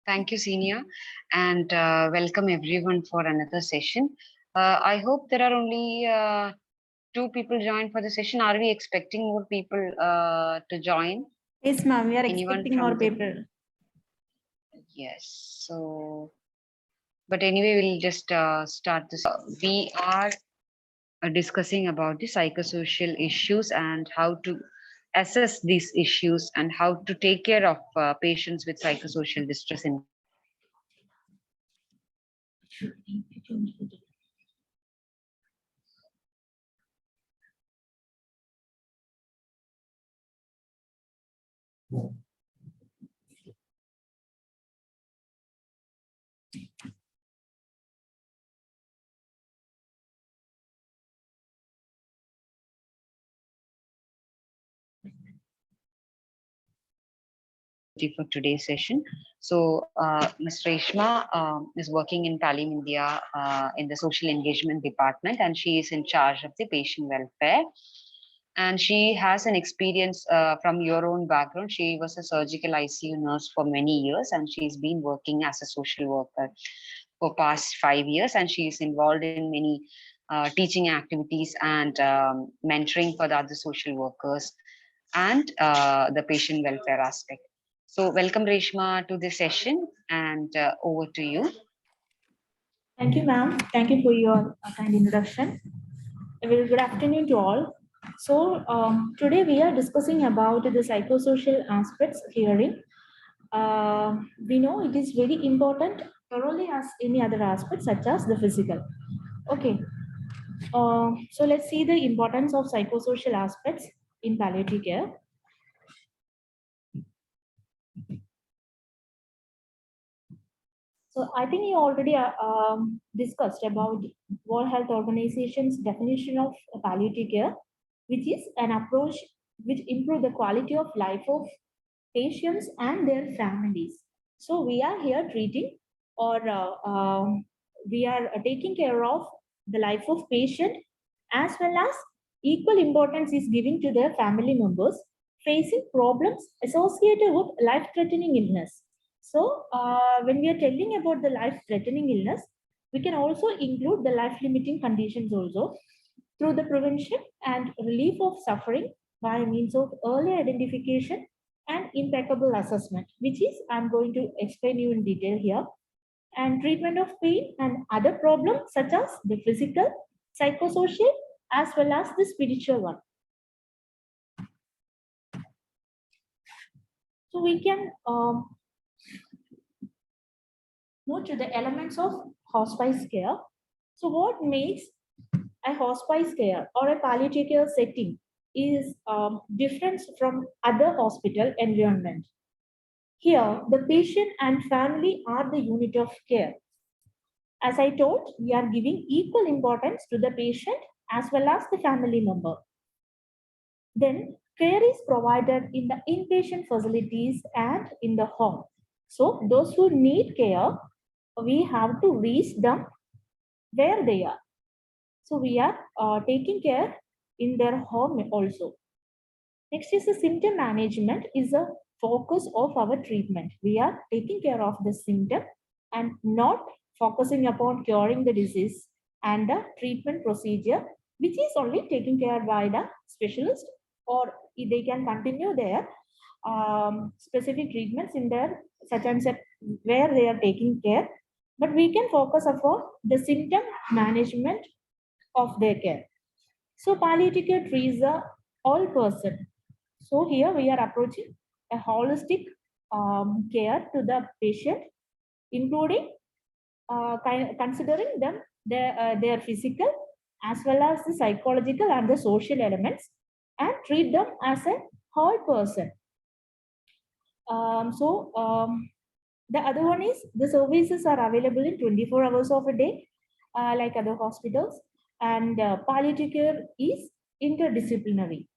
Thank you, Senior, and welcome everyone for another session. I hope there are only two people joined for the session. Are we expecting more people to join? Yes, ma'am. We are Anyone expecting from more the... people. Yes. So, but anyway, we'll just start this. We are discussing about the psychosocial issues and how to assess these issues and how to take care of patients with psychosocial distress in... for today's session. So, Ms. Reshma is working in Talim India in the social engagement department, and she is in charge of the patient welfare. And she has an experience from your own background. She was a surgical ICU nurse for many years, and she's been working as a social worker for past 5 years. And she is involved in many teaching activities and mentoring for the other social workers and the patient welfare aspect. So welcome Reshma to this session, and over to you. Thank you, ma'am. Thank you for your kind introduction. A very good afternoon to all. So today we are discussing about the psychosocial aspects hearing. We know it is very important, thoroughly as any other aspect such as the physical. Okay. So let's see the importance of psychosocial aspects in palliative care. So I think you already discussed about World Health Organization's definition of palliative care, which is an approach which improve the quality of life of patients and their families. So we are here treating or we are taking care of the life of patient, as well as equal importance is given to their family members facing problems associated with life-threatening illness. So, when we are telling about the life-threatening illness, we can also include the life-limiting conditions also through the prevention and relief of suffering by means of early identification and impeccable assessment, which is I'm going to explain you in detail here, and treatment of pain and other problems such as the physical, psychosocial, as well as the spiritual one. So we can move to the elements of hospice care. So what makes a hospice care or a palliative care setting is different from other hospital environment. Here, the patient and family are the unit of care. As I told, we are giving equal importance to the patient as well as the family member. Then care is provided in the inpatient facilities and in the home. So those who need care, we have to reach them where they are. So we are taking care in their home also. Next is the symptom management is a focus of our treatment. We are taking care of the symptom and not focusing upon curing the disease and the treatment procedure, which is only taken care by the specialist, or they can continue their specific treatments in their such and such where they are taking care. But we can focus upon the symptom management of their care. So palliative care treats the all person. So here we are approaching a holistic care to the patient, including considering them their physical as well as the psychological and the social elements, and treat them as a whole person. The other one is the services are available in 24 hours of a day, like other hospitals, and palliative care is interdisciplinary.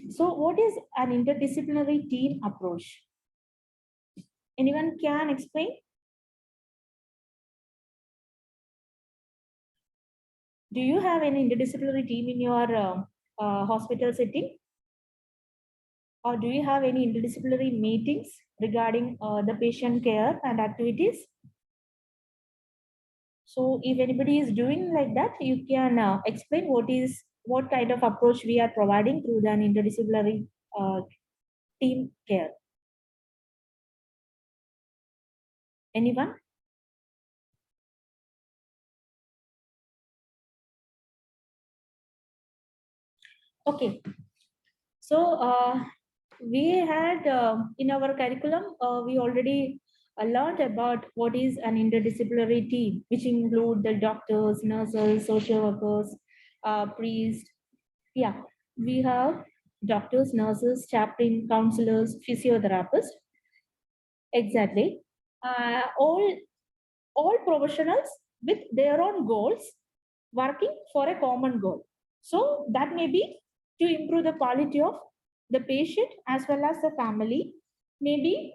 So what is an interdisciplinary team approach? Anyone can explain? Do you have any interdisciplinary team in your hospital setting? or do you have any interdisciplinary meetings regarding the patient care and activities? So if anybody is doing like that, you can explain what kind of approach we are providing through the interdisciplinary team care. Anyone? Okay. So we had in our curriculum, we already learned about what is an interdisciplinary team, which include the doctors, nurses, social workers, priests. Yeah, we have doctors, nurses, chaplain, counselors, physiotherapists. Exactly. All professionals with their own goals working for a common goal. So that may be to improve the quality of the patient as well as the family. Maybe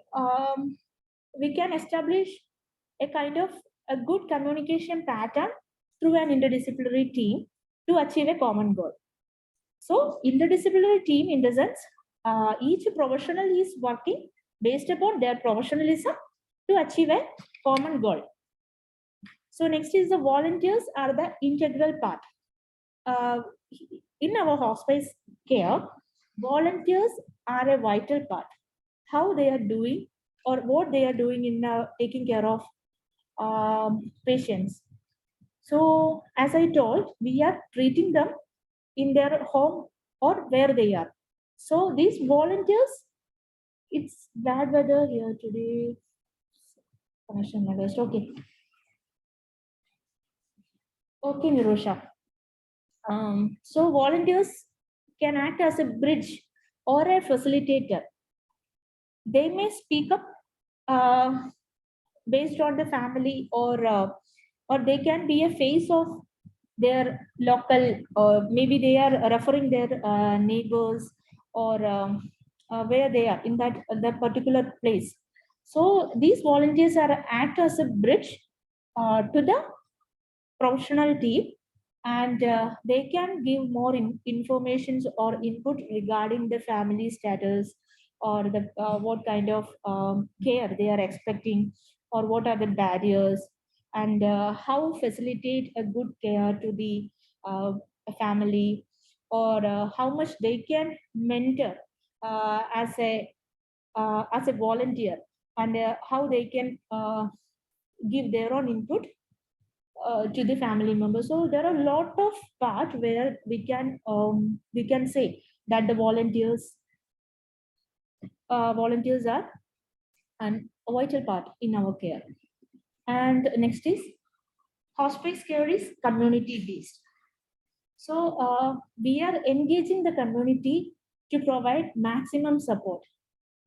we can establish a kind of a good communication pattern through an interdisciplinary team to achieve a common goal. So interdisciplinary team in the sense, each professional is working based upon their professionalism to achieve a common goal. So next is the volunteers are the integral part. Uh, in our hospice care, volunteers are a vital part. How they are doing or what they are doing in taking care of patients. So as I told, we are treating them in their home or where they are. So these volunteers, it's bad weather here today. Connection lost. Okay. Okay, Nirosha. So volunteers can act as a bridge or a facilitator. They may speak up based on the family, or they can be a face of their local, or maybe they are referring their neighbors, or where they are in that particular place. So these volunteers are act as a bridge to the professional team, and they can give more informations or input regarding the family status, or the what kind of care they are expecting, or what are the barriers, and how facilitate a good care to the uh, family, or how much they can mentor as a volunteer, and how they can give their own input to the family members. So there are a lot of part where we can say that the volunteers are an vital part in our care. And next is hospice care is community based. So we are engaging the community to provide maximum support.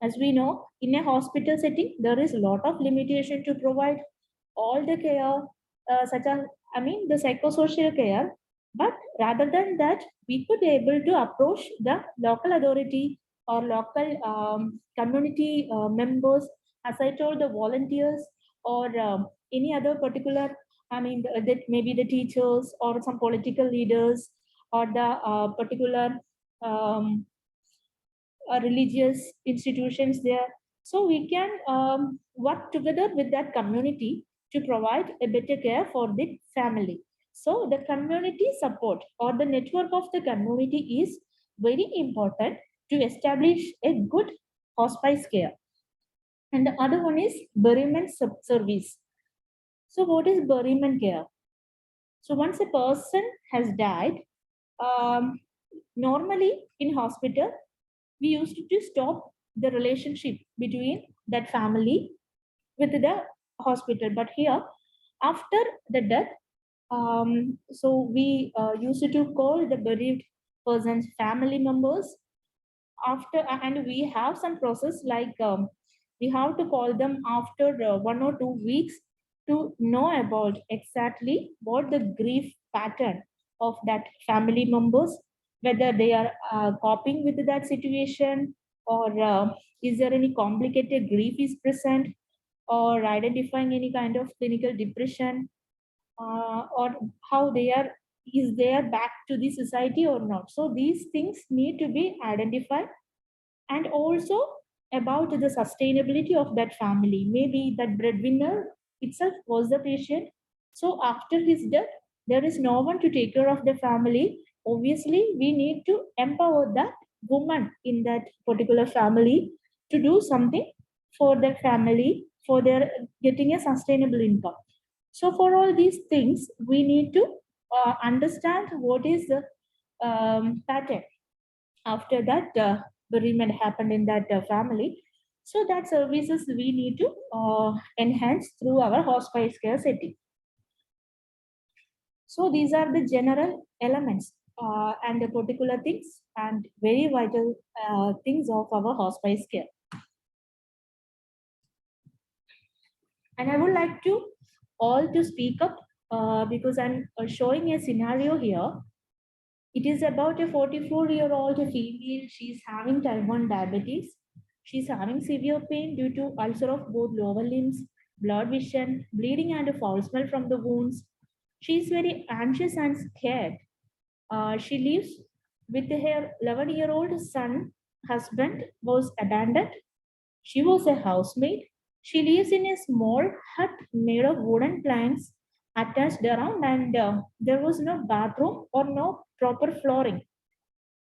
As we know, in a hospital setting, there is a lot of limitation to provide all the care, such as, I mean, the psychosocial care. But rather than that, we could be able to approach the local authority or local community members, as I told, the volunteers, or any other particular, I mean, that maybe the teachers or some political leaders, or the particular um, religious institutions there. So we can work together with that community to provide a better care for the family. So the community support or the network of the community is very important to establish a good hospice care. And the other one is bereavement service. So what is bereavement care? So once a person has died, um, normally in hospital, we used to stop the relationship between that family with the hospital. But here, after the death, so we used to call the bereaved person's family members after, and we have some process like we have to call them after 1 or 2 weeks to know about exactly what the grief pattern of that family members, whether they are coping with that situation, or is there any complicated grief is present, or identifying any kind of clinical depression, or how they are, is they are back to the society or not. So these things need to be identified and also about the sustainability of that family. Maybe that breadwinner itself was the patient. So after his death, there is no one to take care of the family. Obviously, we need to empower that woman in that particular family to do something for their family, for their getting a sustainable income. So for all these things, we need to understand what is the pattern after that bereavement happened in that family. So that services we need to enhance through our hospice care setting. So these are the general elements and the particular things and very vital things of our hospice care. And I would like to all to speak up because I'm showing a scenario here. It is about a 44-year-old female. She's having type 1 diabetes. She's having severe pain due to ulcer of both lower limbs, blurred vision, bleeding and a foul smell from the wounds. She's very anxious and scared. She lives with her 11-year-old son. Husband was abandoned. She was a housemaid. She lives in a small hut made of wooden planks attached around, and there was no bathroom or no proper flooring.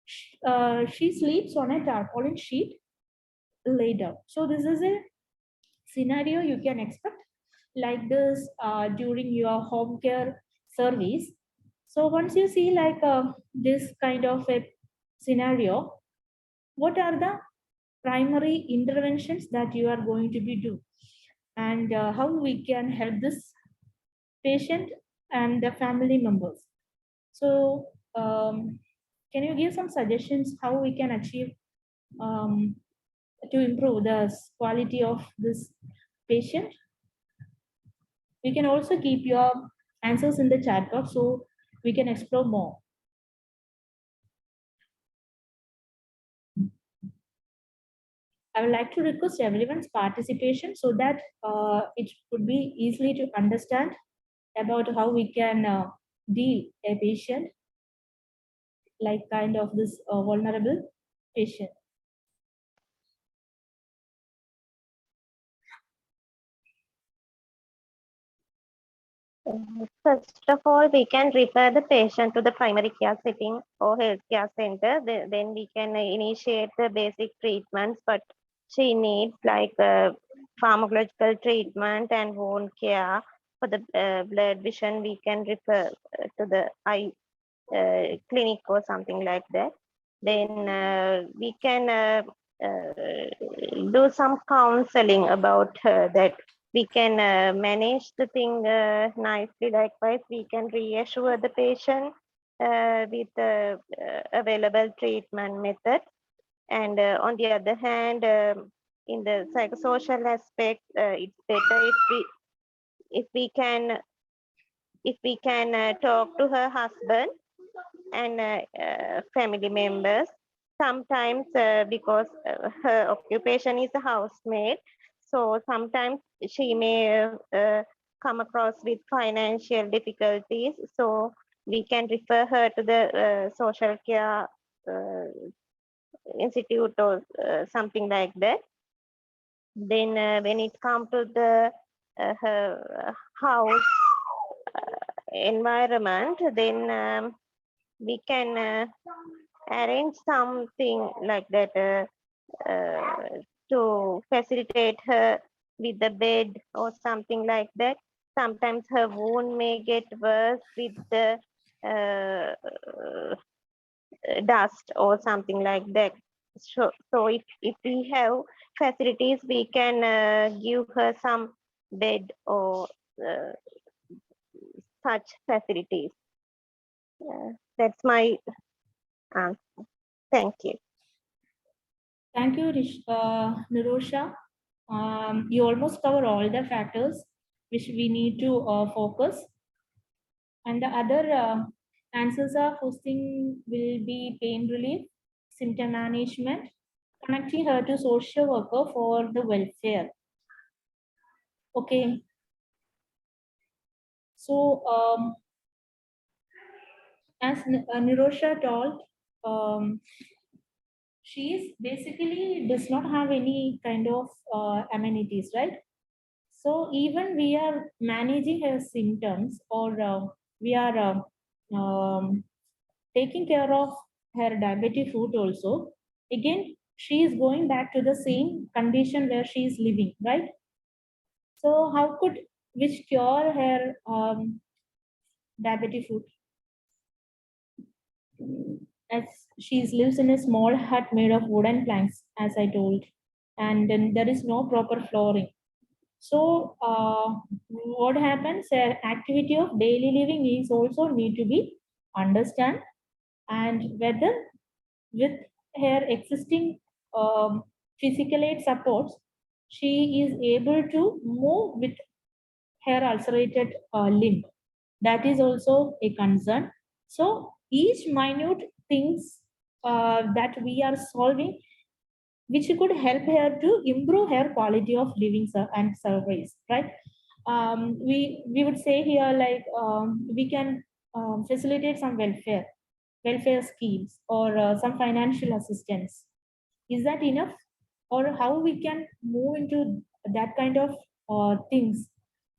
She sleeps on a tarpaulin sheet laid out. So this is a scenario you can expect like this during your home care service. So once you see like this kind of a scenario, what are the primary interventions that you are going to be do, and how we can help this patient and the family members. So can you give some suggestions how we can achieve um, to improve the quality of this patient? You can also keep your answers in the chat box so we can explore more. I would like to request everyone's participation so that it would be easily to understand about how we can deal a patient like kind of this vulnerable patient. First of all, we can refer the patient to the primary care setting or healthcare center. Then we can initiate the basic treatments, but she needs like pharmacological treatment and wound care. For the blood vision, we can refer to the eye clinic or something like that. Then we can do some counseling about that. We can manage the thing nicely. Likewise, we can reassure the patient with available treatment method. And on the other hand, in the psychosocial aspect, it's better if we can talk to her husband and family members. Sometimes because her occupation is a housemaid, so sometimes she may come across with financial difficulties. So we can refer her to the social care institute or something like that. Then when it comes to the her house environment, then we can arrange something like that to facilitate her with the bed or something like that. Sometimes her wound may get worse with the dust or something like that. So if we have facilities, we can give her some bed or such facilities. That's my answer. Thank you. Thank you, Nirosha. You almost cover all the factors which we need to focus. And the other answers are first thing will be pain relief, symptom management, connecting her to social worker for the welfare. Okay. So as Nirosha told, she is basically does not have any kind of amenities, right? So even we are managing her symptoms, or we are taking care of her diabetic foot also, again, she is going back to the same condition where she is living, right? So how could which cure her diabetic foot? As she lives in a small hut made of wooden planks, as I told, and then there is no proper flooring. So what happens? Activity of daily living is also need to be understand, and whether with her existing physical aid supports, she is able to move with her ulcerated limb. That is also a concern. So each minute things that we are solving, which could help her to improve her quality of living and service, right? We would say here, like, we can facilitate some welfare schemes, or some financial assistance. Is that enough? Or how we can move into that kind of things?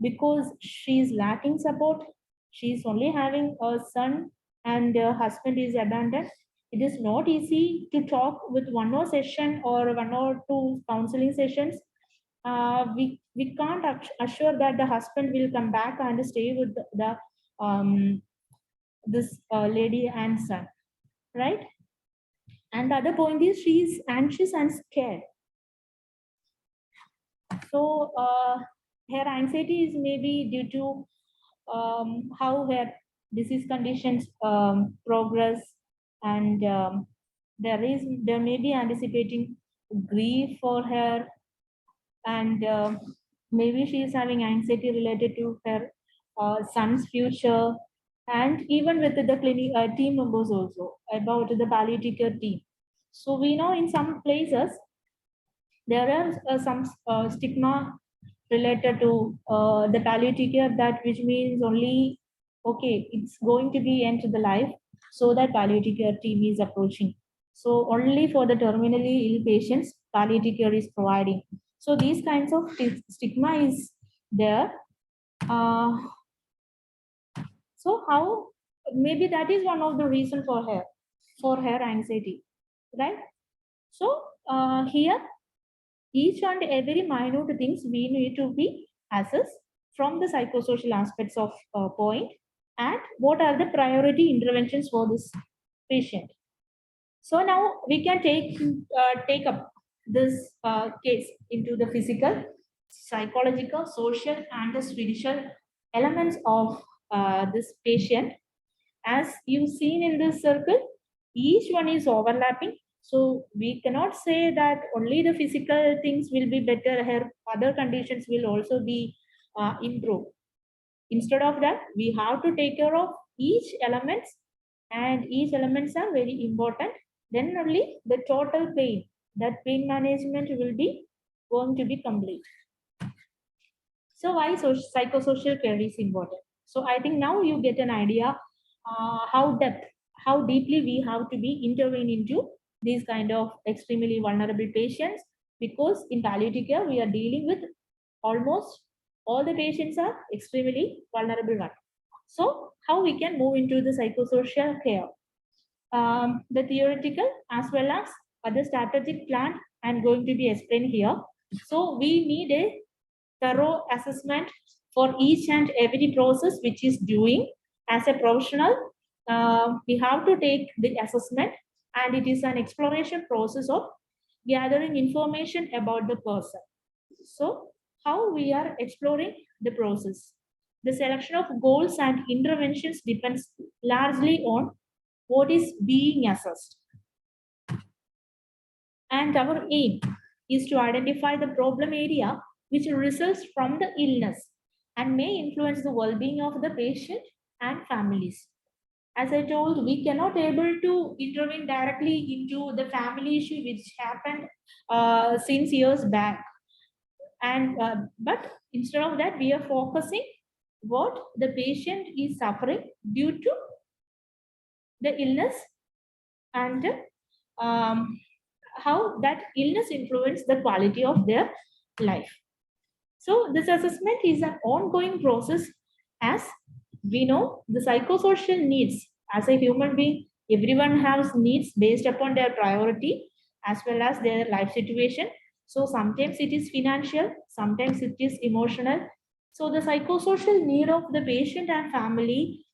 Because she's lacking support, she's only having a son, and her husband is abandoned. It is not easy to talk with one more session or one or two counseling sessions. We can't assure that the husband will come back and stay with the this lady and son, right? And the other point is she is anxious and scared. So her anxiety is maybe due to how her disease conditions progress, and there may be anticipating grief for her, and maybe she is having anxiety related to her son's future, and even with the clinic team members also about the palliative care team. So we know in some places there are some stigma related to the palliative care, that which means only, okay, it's going to be end to the life, so that palliative care team is approaching. So only for the terminally ill patients palliative care is providing. So these kinds of stigma is there. uh, so how, maybe that is one of the reason for her anxiety, right? So here each and every minute things we need to be assessed from the psychosocial aspects of point, and what are the priority interventions for this patient. So now we can take up this case into the physical, psychological, social, and the spiritual elements of this patient. As you've seen in this circle, each one is overlapping. So we cannot say that only the physical things will be better, her other conditions will also be improved. Instead of that, we have to take care of each elements, and each elements are very important. Then only the total pain, that pain management will be going to be complete. So why psychosocial care is important? So I think now you get an idea how deeply we have to be intervened into these kind of extremely vulnerable patients, because in palliative care we are dealing with almost all the patients are extremely vulnerable one. So how we can move into the psychosocial care? The theoretical as well as other strategic plan I'm going to be explained here. So we need a thorough assessment for each and every process which is doing. As a professional, we have to take the assessment, and it is an exploration process of gathering information about the person. So how we are exploring the process? The selection of goals and interventions depends largely on what is being assessed. And our aim is to identify the problem area which results from the illness and may influence the well-being of the patient and families. As I told, we cannot able to intervene directly into the family issue which happened since years back. And but instead of that, we are focusing what the patient is suffering due to the illness, and how that illness influence the quality of their life. So this assessment is an ongoing process. As we know, the psychosocial needs as a human being, everyone has needs based upon their priority as well as their life situation. So sometimes it is financial, sometimes it is emotional. So the psychosocial need of the patient and family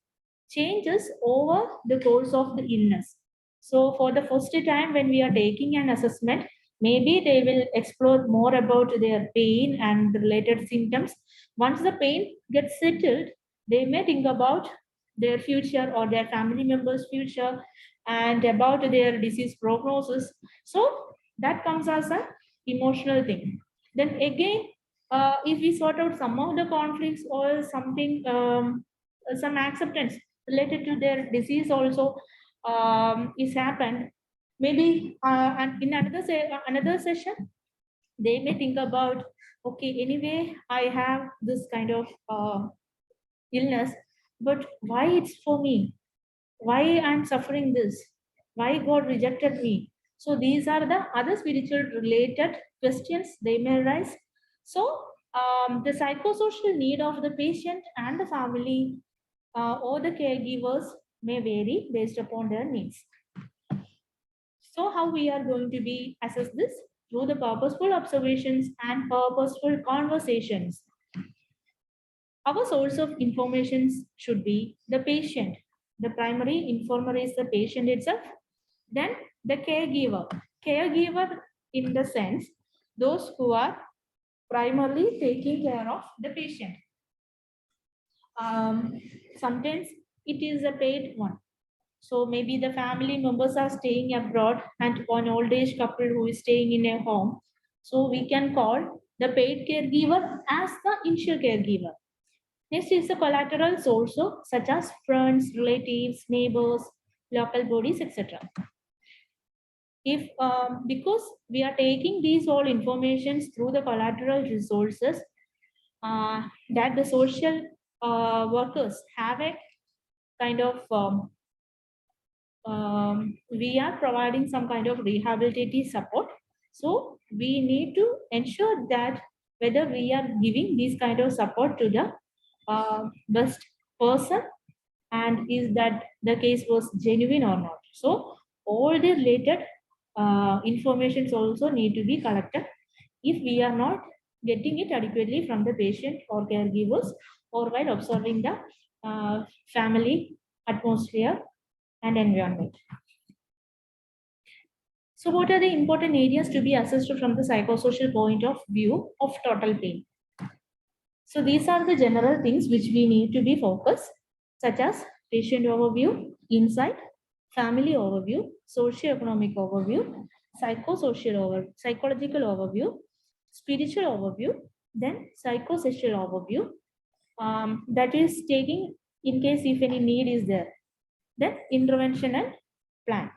changes over the course of the illness. So for the first time when we are taking an assessment, maybe they will explore more about their pain and the related symptoms. Once the pain gets settled, they may think about their future or their family members' future and about their disease prognosis. So that comes as an emotional thing. Then again, if we sort out some of the conflicts or something, some acceptance related to their disease also is happened, maybe and in another session they may think about, okay, anyway I have this kind of illness, but why it's for me, why I'm suffering this, why God rejected me. So these are the other spiritual related questions they may arise. So the psychosocial need of the patient and the family or the caregivers may vary based upon their needs. So how we are going to be assess this? Through the purposeful observations and purposeful conversations. Our source of information should be the patient. The primary informer is the patient itself. Then the caregiver. Caregiver in the sense, those who are primarily taking care of the patient. Sometimes it is a paid one. So maybe the family members are staying abroad and one old age couple who is staying in a home. So we can call the paid caregiver as the initial caregiver. Next is the collateral source, such as friends, relatives, neighbors, local bodies, etc. If because we are taking these all informations through the collateral resources, that the social workers have a kind of we are providing some kind of rehabilitative support. So we need to ensure that whether we are giving this kind of support to the best person and is that the case was genuine or not. So all the related informations also need to be collected if we are not getting it adequately from the patient or caregivers or while observing the family atmosphere and environment. So what are the important areas to be assessed from the psychosocial point of view of total pain? So these are the general things which we need to be focused, such as patient overview, insight, family overview, socio-economic overview, psychological overview, spiritual overview, then psychosocial overview. That is taking in case if any need is there. Then intervention and plan.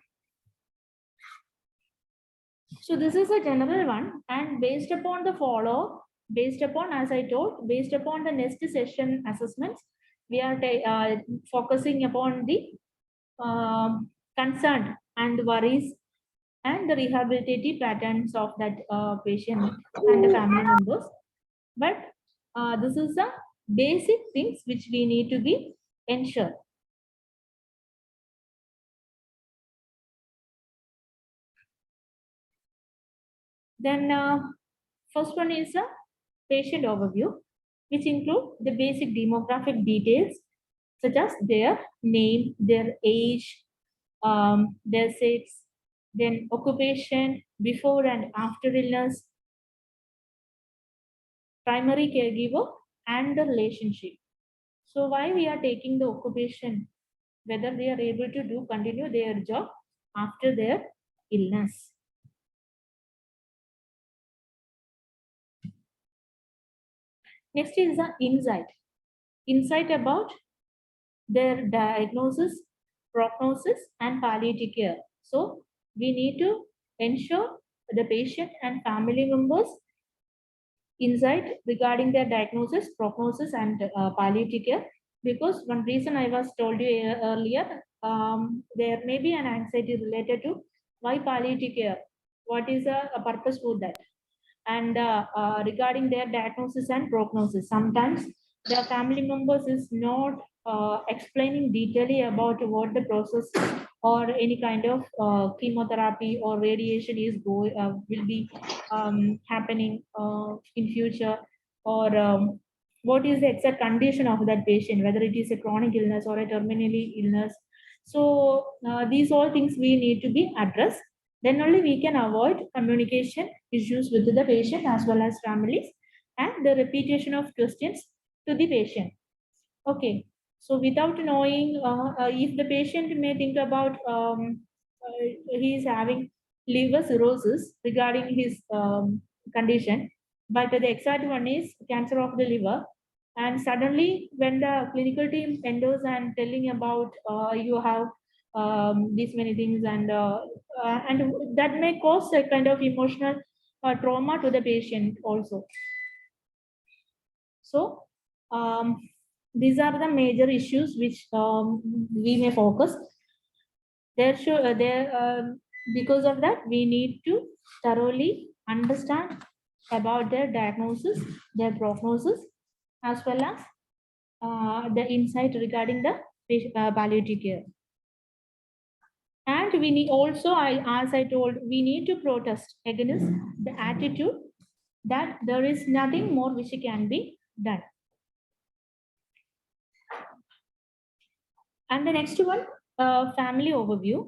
So this is a general one, and based upon the follow, based upon, as I told, based upon the next session assessments, we are focusing upon the concern and worries and the rehabilitative patterns of that patient and the family members. But this is the basic things which we need to be ensured. Then first one is a patient overview, which include the basic demographic details such as their name, their age, their sex, then occupation, before and after illness, primary caregiver, and the relationship. So why we are taking the occupation, whether they are able to continue their job after their illness. Next is the insight. Insight about their diagnosis, prognosis, and palliative care. So we need to ensure the patient and family members insight regarding their diagnosis, prognosis, and palliative care. Because one reason I was told you earlier, there may be an anxiety related to why palliative care, what is a purpose for that. And regarding their diagnosis and prognosis, sometimes the family members is not explaining detailedly about what the process or any kind of chemotherapy or radiation is will be happening in future, or what is the exact condition of that patient, whether it is a chronic illness or a terminally illness. So these all things we need to be addressed. Then only we can avoid communication issues with the patient as well as families, and the repetition of questions to the patient. Okay, so without knowing if the patient may think about he is having liver cirrhosis regarding his condition, but the exact one is cancer of the liver. And suddenly, when the clinical team enters and telling about you have these many things, and that may cause a kind of emotional trauma to the patient also. So these are the major issues which we may focus. Because of that, we need to thoroughly understand about their diagnosis, their prognosis, as well as the insight regarding the palliative care. And we need also, as I told, we need to protest against the attitude that there is nothing more which can be done. And the next one, family overview.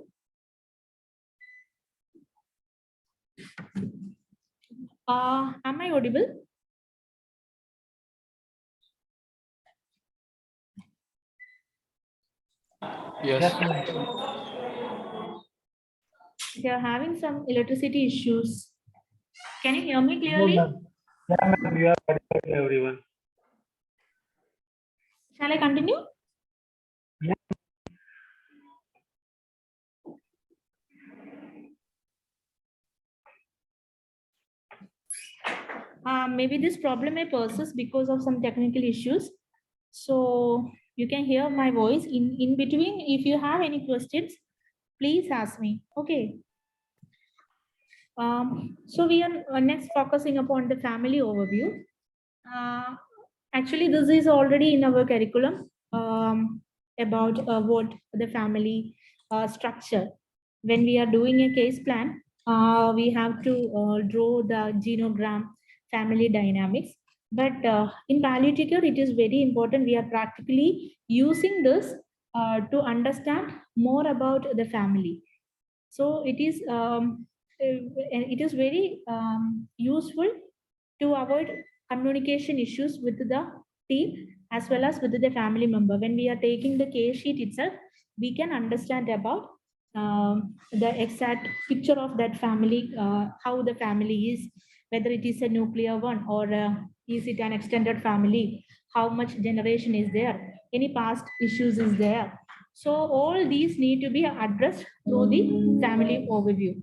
Am I audible? Yes. They are having some electricity issues. Can you hear me clearly? Yeah, ma'am, you are audible to everyone. Shall I continue? Yeah. Maybe this problem may persist because of some technical issues. So you can hear my voice in between. If you have any questions, please ask me. Okay. So we are next focusing upon the family overview. Actually, this is already in our curriculum about what the family structure. When we are doing a case plan, we have to draw the genogram, family dynamics. But in palliative care, it is very important. We are practically using this to understand more about the family. So it is very useful to avoid communication issues with the team as well as with the family member. When we are taking the case sheet itself, we can understand about the exact picture of that family, how the family is, whether it is a nuclear one or is it an extended family, how much generation is there, any past issues is there. So all these need to be addressed through the family overview.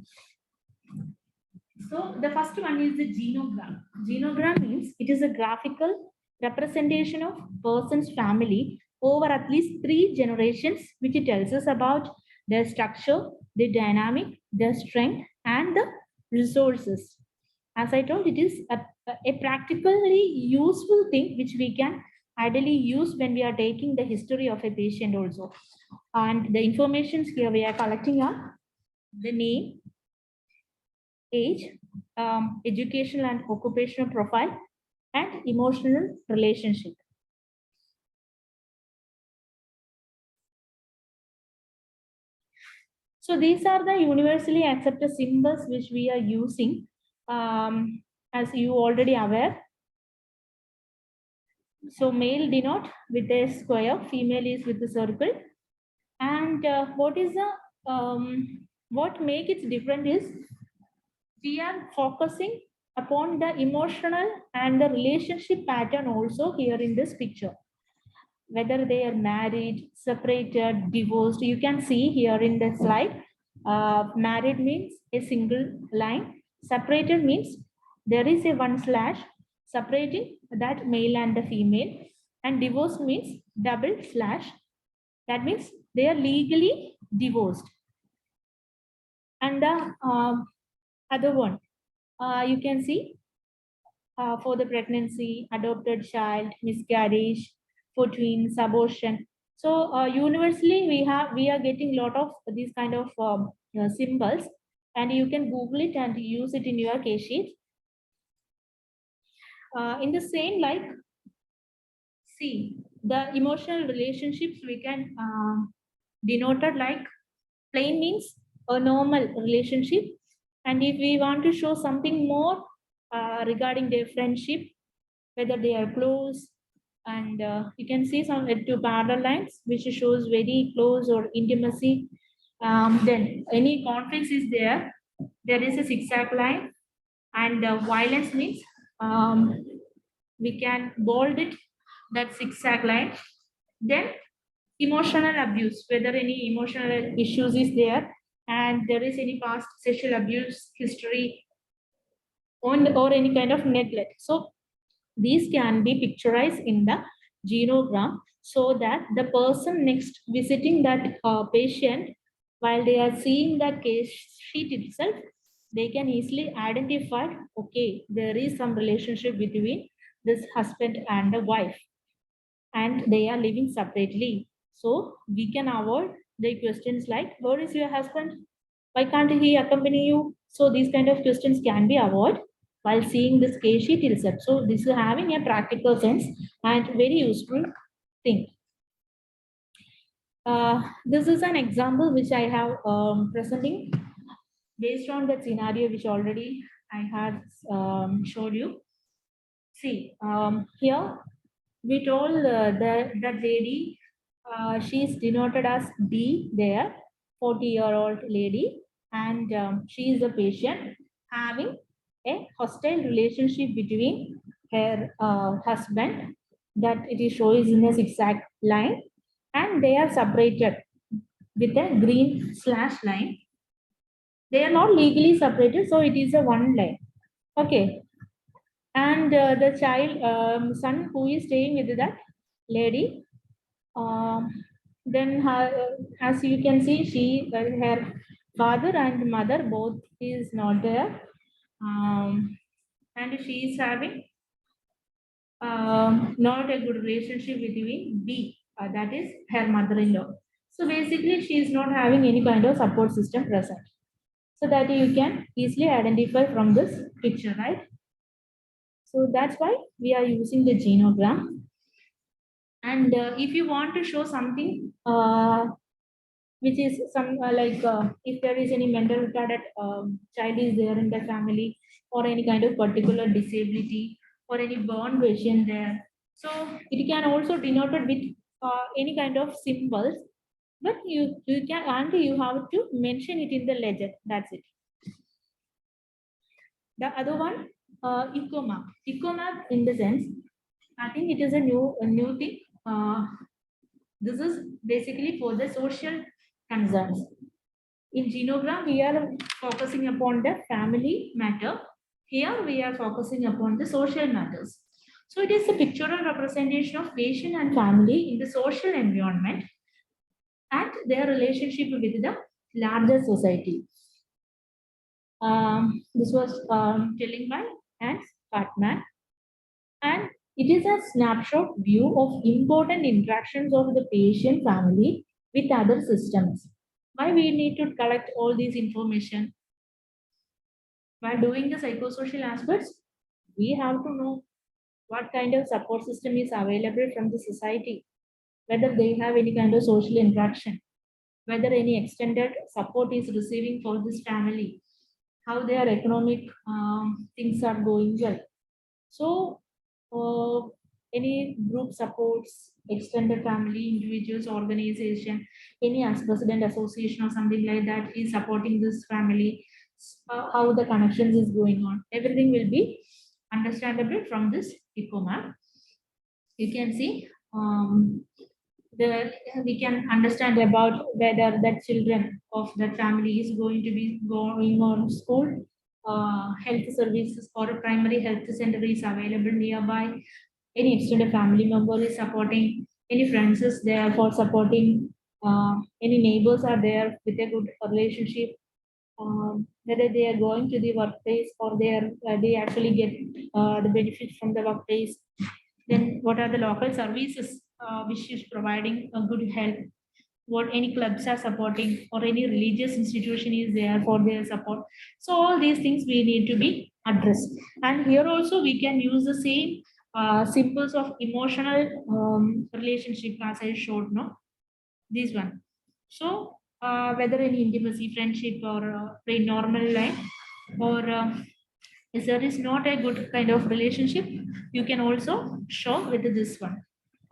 So the first one is the genogram. Genogram means it is a graphical representation of person's family over at least 3 generations, which it tells us about their structure, the dynamic, their strength, and the resources. As I told, it is a practically useful thing which we can ideally use when we are taking the history of a patient also. And the information here we are collecting are the name, age, educational and occupational profile, and emotional relationship. So these are the universally accepted symbols which we are using, as you already aware. So male denote with a square, female is with a circle. And what make it different is we are focusing upon the emotional and the relationship pattern also here in this picture. Whether they are married, separated, divorced, you can see here in the slide. Married means a single line. Separated means there is a 1/ separating that male and the female. And divorce means double slash. That means they are legally divorced. And the Other one, you can see for the pregnancy, adopted child, miscarriage, for twins, abortion. So universally, we are getting a lot of these kind of symbols, and you can Google it and use it in your case sheet. In the same, like, see the emotional relationships we can denote it like plain means a normal relationship, and if we want to show something more regarding their friendship, whether they are close, and you can see some two parallel lines which shows very close or intimacy. Then any conflicts is there, there is a zigzag line, and violence means we can bold it, that zigzag line. Then emotional abuse, whether any emotional issues is there and there is any past sexual abuse history or any kind of neglect. So these can be picturized in the genogram so that the person next visiting that patient, while they are seeing that case sheet itself, they can easily identify, okay, there is some relationship between this husband and the wife, and they are living separately. So we can avoid the questions like, where is your husband? Why can't he accompany you? So these kind of questions can be avoided while seeing this case sheet itself. So this is having a practical sense and very useful thing. This is an example which I have presenting based on the scenario which already I had showed you. See, here we told that lady, she's denoted as D there, 40-year-old lady, and she is a patient having a hostile relationship between her husband, that it is shows in a zigzag line, and they are separated with a green slash line. They are not legally separated, so it is a one line. Okay, and the child son who is staying with that lady, then as you can see, her father and mother both is not there, and she is having not a good relationship between B, that is her mother-in-law. So basically, she is not having any kind of support system present. So that you can easily identify from this picture, right? So that's why we are using the genogram. And if you want to show something which is some if there is any mental retarded child is there in the family, or any kind of particular disability, or any born version there, so it can also denote it with any kind of symbols, but you can, and you have to mention it in the ledger. That's it. The other one, ICOMA. ICOMA, in the sense, I think it is a new thing. This is basically for the social concerns. In genogram, we are focusing upon the family matter. Here, we are focusing upon the social matters. So it is a pictorial representation of patient and family in the social environment and their relationship with the larger society. This was telling by Hans Hartmann, and it is a snapshot view of important interactions of the patient family with other systems. Why we need to collect all these information? While doing the psychosocial aspects, we have to know what kind of support system is available from the society, whether they have any kind of social interaction, whether any extended support is receiving for this family, how their economic things are going well. So any group supports, extended family, individuals, organization, any as president association or something like that is supporting this family, how the connections is going on. Everything will be understandable from this ICOMA. You can see we can understand about whether the children of that family is going to be going on school, health services, or a primary health center is available nearby, any extended family member is supporting, any friends is there for supporting, any neighbors are there with a good relationship, whether they are going to the workplace or they actually get the benefits from the workplace. Then what are the local services which is providing a good help? What any clubs are supporting or any religious institution is there for their support. So all these things we need to be addressed. And here also we can use the same symbols of emotional relationship as I showed, no? This one. So whether any intimacy, friendship, or very normal life, or if there is not a good kind of relationship, you can also show with this one.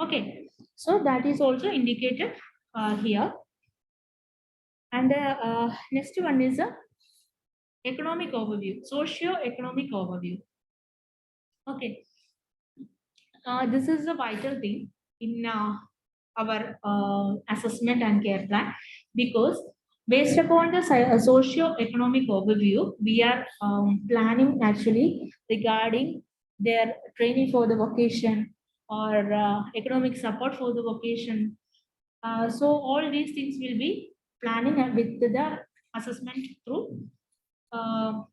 Okay, so that is also indicated here. And next one is a economic overview, socio-economic overview. Okay, this is a vital thing in our assessment and care plan, because based upon the socio-economic overview, we are planning actually regarding their training for the vocation or economic support for the vocation. So all these things will be planning with the assessment through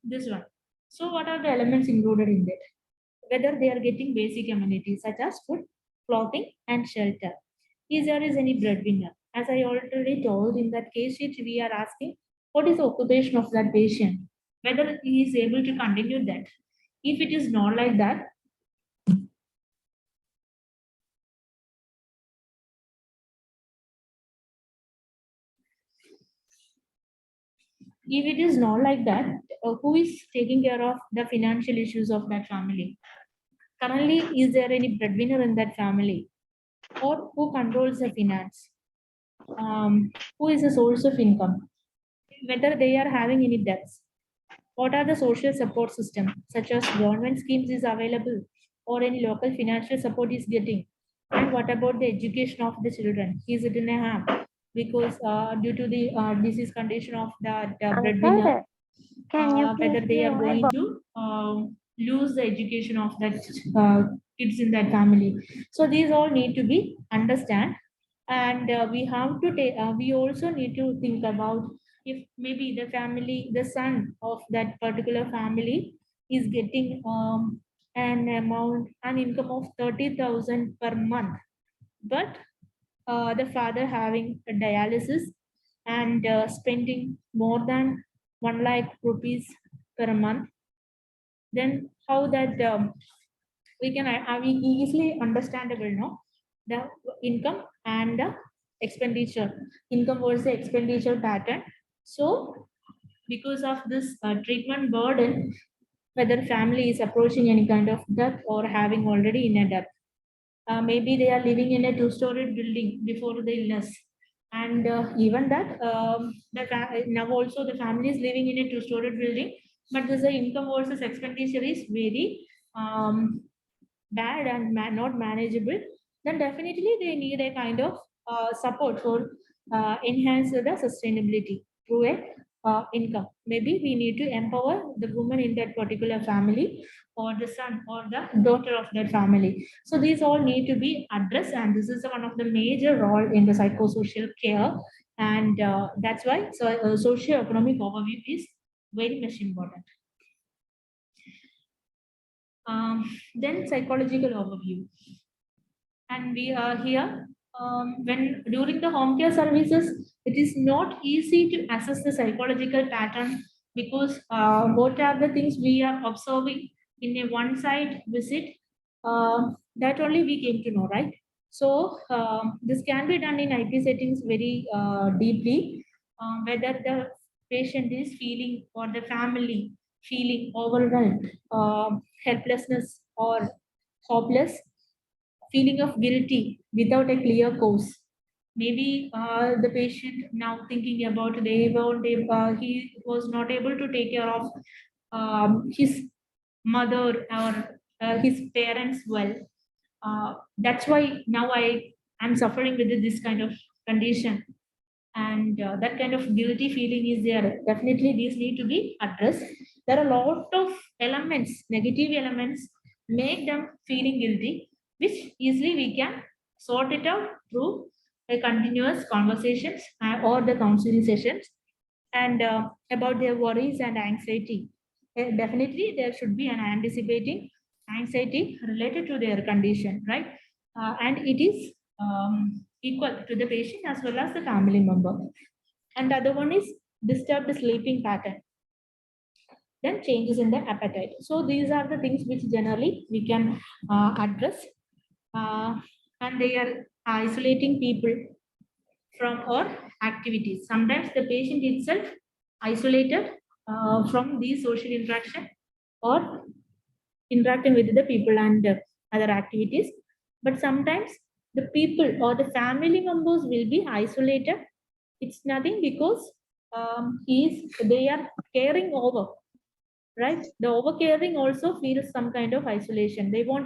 this one. So what are the elements included in that? Whether they are getting basic amenities such as food, clothing, and shelter. Is there is any breadwinner? As I already told, in that case sheet, we are asking what is the occupation of that patient, whether he is able to continue that. If it is not like that, if it is not like that, who is taking care of the financial issues of that family? Currently, is there any breadwinner in that family? Or who controls the finance? Who is the source of income? Whether they are having any debts? What are the social support systems, such as government schemes is available or any local financial support is getting? And what about the education of the children? Is it in a harm? Because due to the disease condition of the breadwinner, Uncle, can you whether please they are give my going to lose the education of that kids in that family. So these all need to be understand, and we have to take. We also need to think about if maybe the family, the son of that particular family, is getting an income of 30,000 per month, but the father having a dialysis and spending more than 1 lakh rupees per month, then how that we can we easily understandable, no? The income and the expenditure, income versus expenditure pattern. So because of this treatment burden, whether family is approaching any kind of death or having already in a death, maybe they are living in a two-story building before the illness, and even that now also the family is living in a two-story building, but this income versus expenditure is very bad and not manageable. Then definitely they need a kind of support for enhance the sustainability through a income. Maybe we need to empower the woman in that particular family, or the son or the daughter of that family. So these all need to be addressed, and this is one of the major role in the psychosocial care, and that's why socio-economic overview is very much important. Then psychological overview, and we are here when during the home care services, it is not easy to assess the psychological pattern, because what are the things we are observing in a one side visit, that only we came to know, right? So this can be done in IP settings very deeply, whether the patient is feeling or the family feeling overwhelmed, helplessness or hopeless, feeling of guilty without a clear cause. Maybe the patient now thinking about he was not able to take care of his mother or his parents well. That's why now I am suffering with this kind of condition, and that kind of guilty feeling is there. Definitely these need to be addressed. There are a lot of elements, negative elements, make them feeling guilty, which easily we can sort it out through a continuous conversations or the counseling sessions. and about their worries and anxiety. Definitely, there should be an anticipating anxiety related to their condition, right? And it is equal to the patient as well as the family member. And the other one is disturbed sleeping pattern, then changes in the appetite. So these are the things which generally we can address, uh, and they are isolating people from our activities. Sometimes the patient itself isolated from these social interaction or interacting with the people and other activities. But sometimes the people or the family members will be isolated. It's nothing because they are caring over, right? The overcaring also feels some kind of isolation. They won't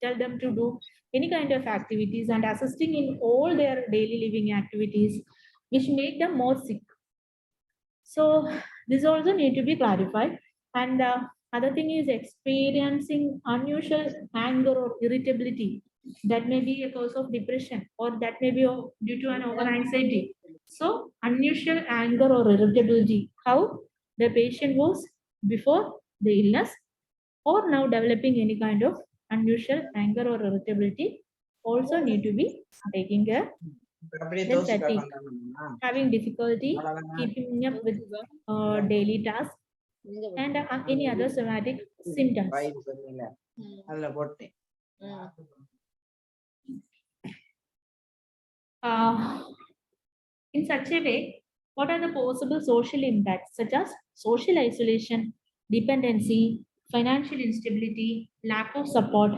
tell them to do any kind of activities and assisting in all their daily living activities, which make them more sick. So this also need to be clarified. And other thing is experiencing unusual anger or irritability. That may be a cause of depression, or that may be due to an over anxiety. So unusual anger or irritability, how the patient was before the illness, or now developing any kind of unusual anger or irritability, also need to be taken care. Then fatigue, having difficulty keeping up with daily tasks, and any other somatic symptoms. Uh, in such a way, what are the possible social impacts such as social isolation, dependency, financial instability, lack of support,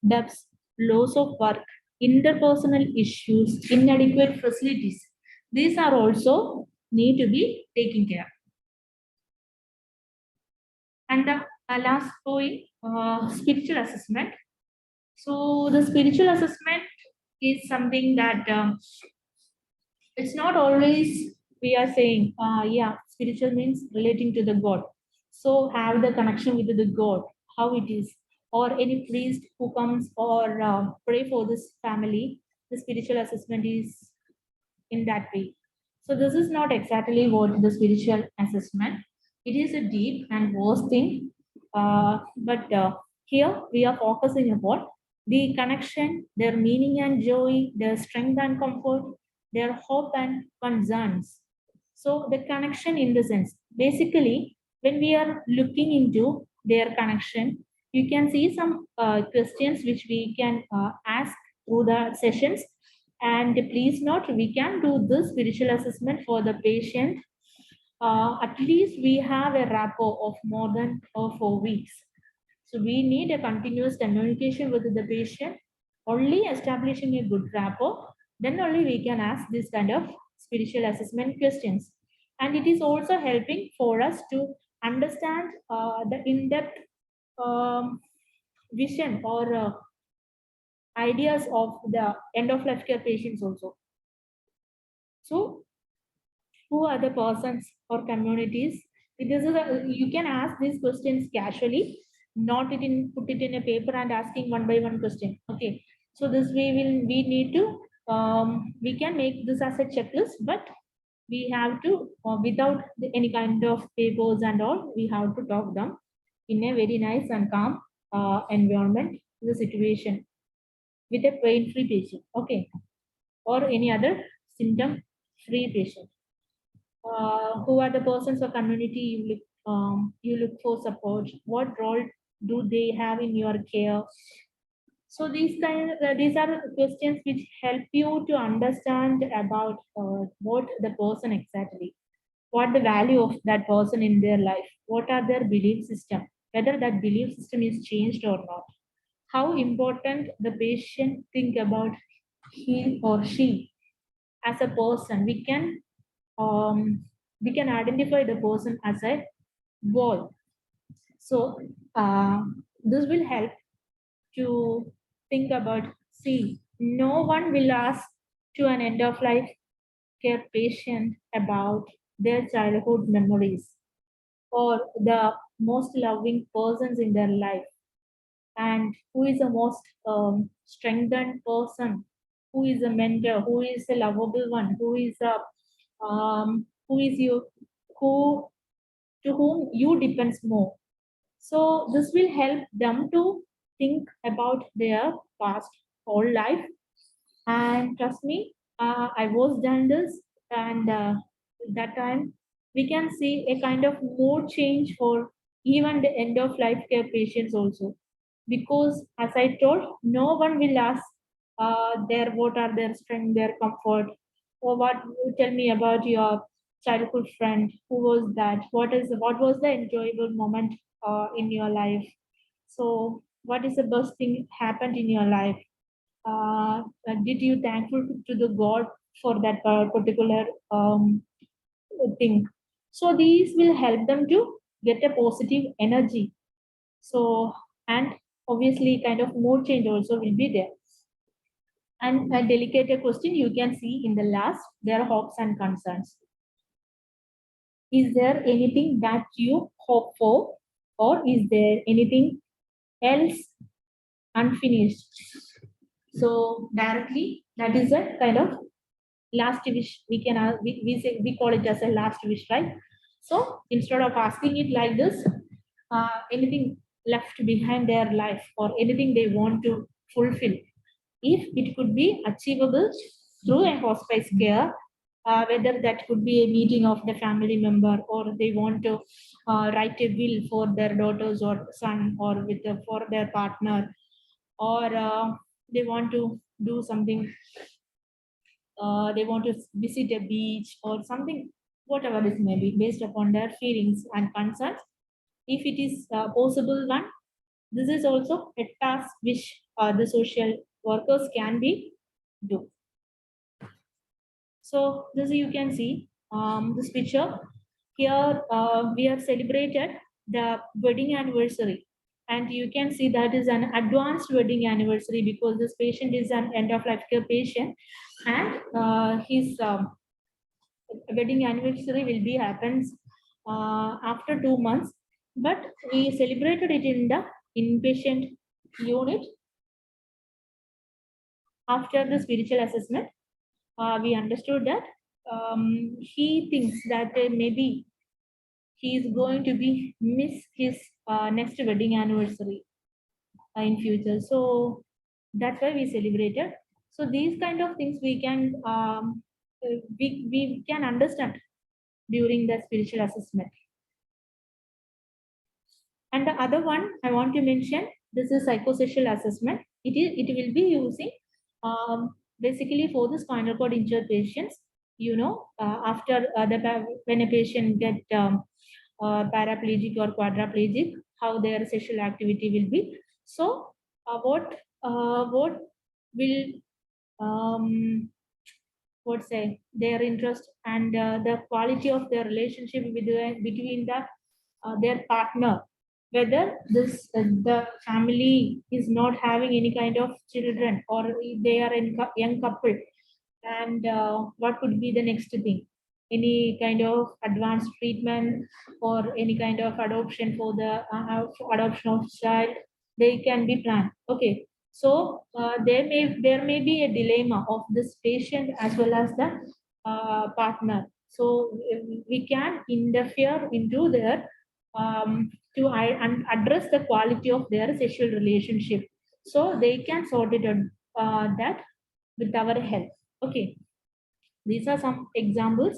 debts, loss of work, interpersonal issues, inadequate facilities? These are also need to be taken care. And the last point, spiritual assessment. So the spiritual assessment is something that it's not always we are saying, yeah, spiritual means relating to the God. So have the connection with the God, how it is, or any priest who comes or pray for this family, the spiritual assessment is in that way. So this is not exactly what the spiritual assessment. It is a deep and vast thing, but here we are focusing upon the connection, their meaning and joy, their strength and comfort, their hope and concerns. So the connection in the sense, basically, when we are looking into their connection, you can see some questions which we can ask through the sessions. And please note, we can do this spiritual assessment for the patient. At least we have a rapport of more than 4 weeks. So we need a continuous communication with the patient. Only establishing a good rapport, then only we can ask this kind of spiritual assessment questions. And it is also helping for us to understand the in-depth vision or ideas of the end of life care patients also. So who are the persons or communities? This is you can ask these questions casually, not put it in a paper and asking one by one question. Okay, so this we need to we can make this as a checklist, but we have to without any kind of papers and all, we have to talk them in a very nice and calm environment, the situation with a pain-free patient. Okay, or any other symptom-free patient. Who are the persons or community you look for support? What role do they have in your care? So these are questions which help you to understand about what the person exactly, what the value of that person in their life, what are their belief system, whether that belief system is changed or not, how important the patient think about he or she as a person. We can identify the person as a wall. So this will help to think about, see, no one will ask to an end of life care patient about their childhood memories or the most loving persons in their life, and who is the most strengthened person who is a mentor, who is a lovable one, who is you, who to whom you depends more. So this will help them to think about their past whole life. And trust me, I was done this, and that time we can see a kind of mood change for even the end of life care patients also, because as I told, no one will ask their what are their strength, their comfort, or what tell me about your childhood friend, who was that, what was the enjoyable moment in your life, so what is the best thing happened in your life, did you thankful to the god for that particular thing. So these will help them to get a positive energy. So, and obviously kind of mood change also will be there. And a delicate question you can see in the last, their hopes and concerns. Is there anything that you hope for, or is there anything else unfinished? So directly, that is a kind of last wish. We can we call it as a last wish, right? So instead of asking it like this, anything left behind their life or anything they want to fulfill, if it could be achievable through a hospice care, whether that could be a meeting of the family member, or they want to write a will for their daughters or son, or for their partner, or they want to do something, they want to visit a beach or something, whatever this may be, based upon their feelings and concerns. If it is possible one, this is also a task which the social workers can be do. So this you can see this picture here. We have celebrated the wedding anniversary, and you can see that is an advanced wedding anniversary because this patient is an end of life care patient, and his wedding anniversary will be happens after 2 months, but we celebrated it in the inpatient unit. After the spiritual assessment, we understood that he thinks that maybe he is going to be miss his next wedding anniversary in future. So that's why we celebrated. So these kind of things we can we can understand during the spiritual assessment. And the other one I want to mention, this is psychosocial assessment. It will be using basically for the spinal cord injured patients. You know, after when a patient get paraplegic or quadriplegic, how their sexual activity will be. So what will what say their interest and the quality of their relationship with between their partner, whether this the family is not having any kind of children, or they are in young couple, and what could be the next thing, any kind of advanced treatment or any kind of adoption for the adoption of child, they can be planned. Okay, so there may be a dilemma of this patient as well as the partner. So we can interfere into their to address the quality of their sexual relationship, so they can sort it out that with our help. Okay, these are some examples.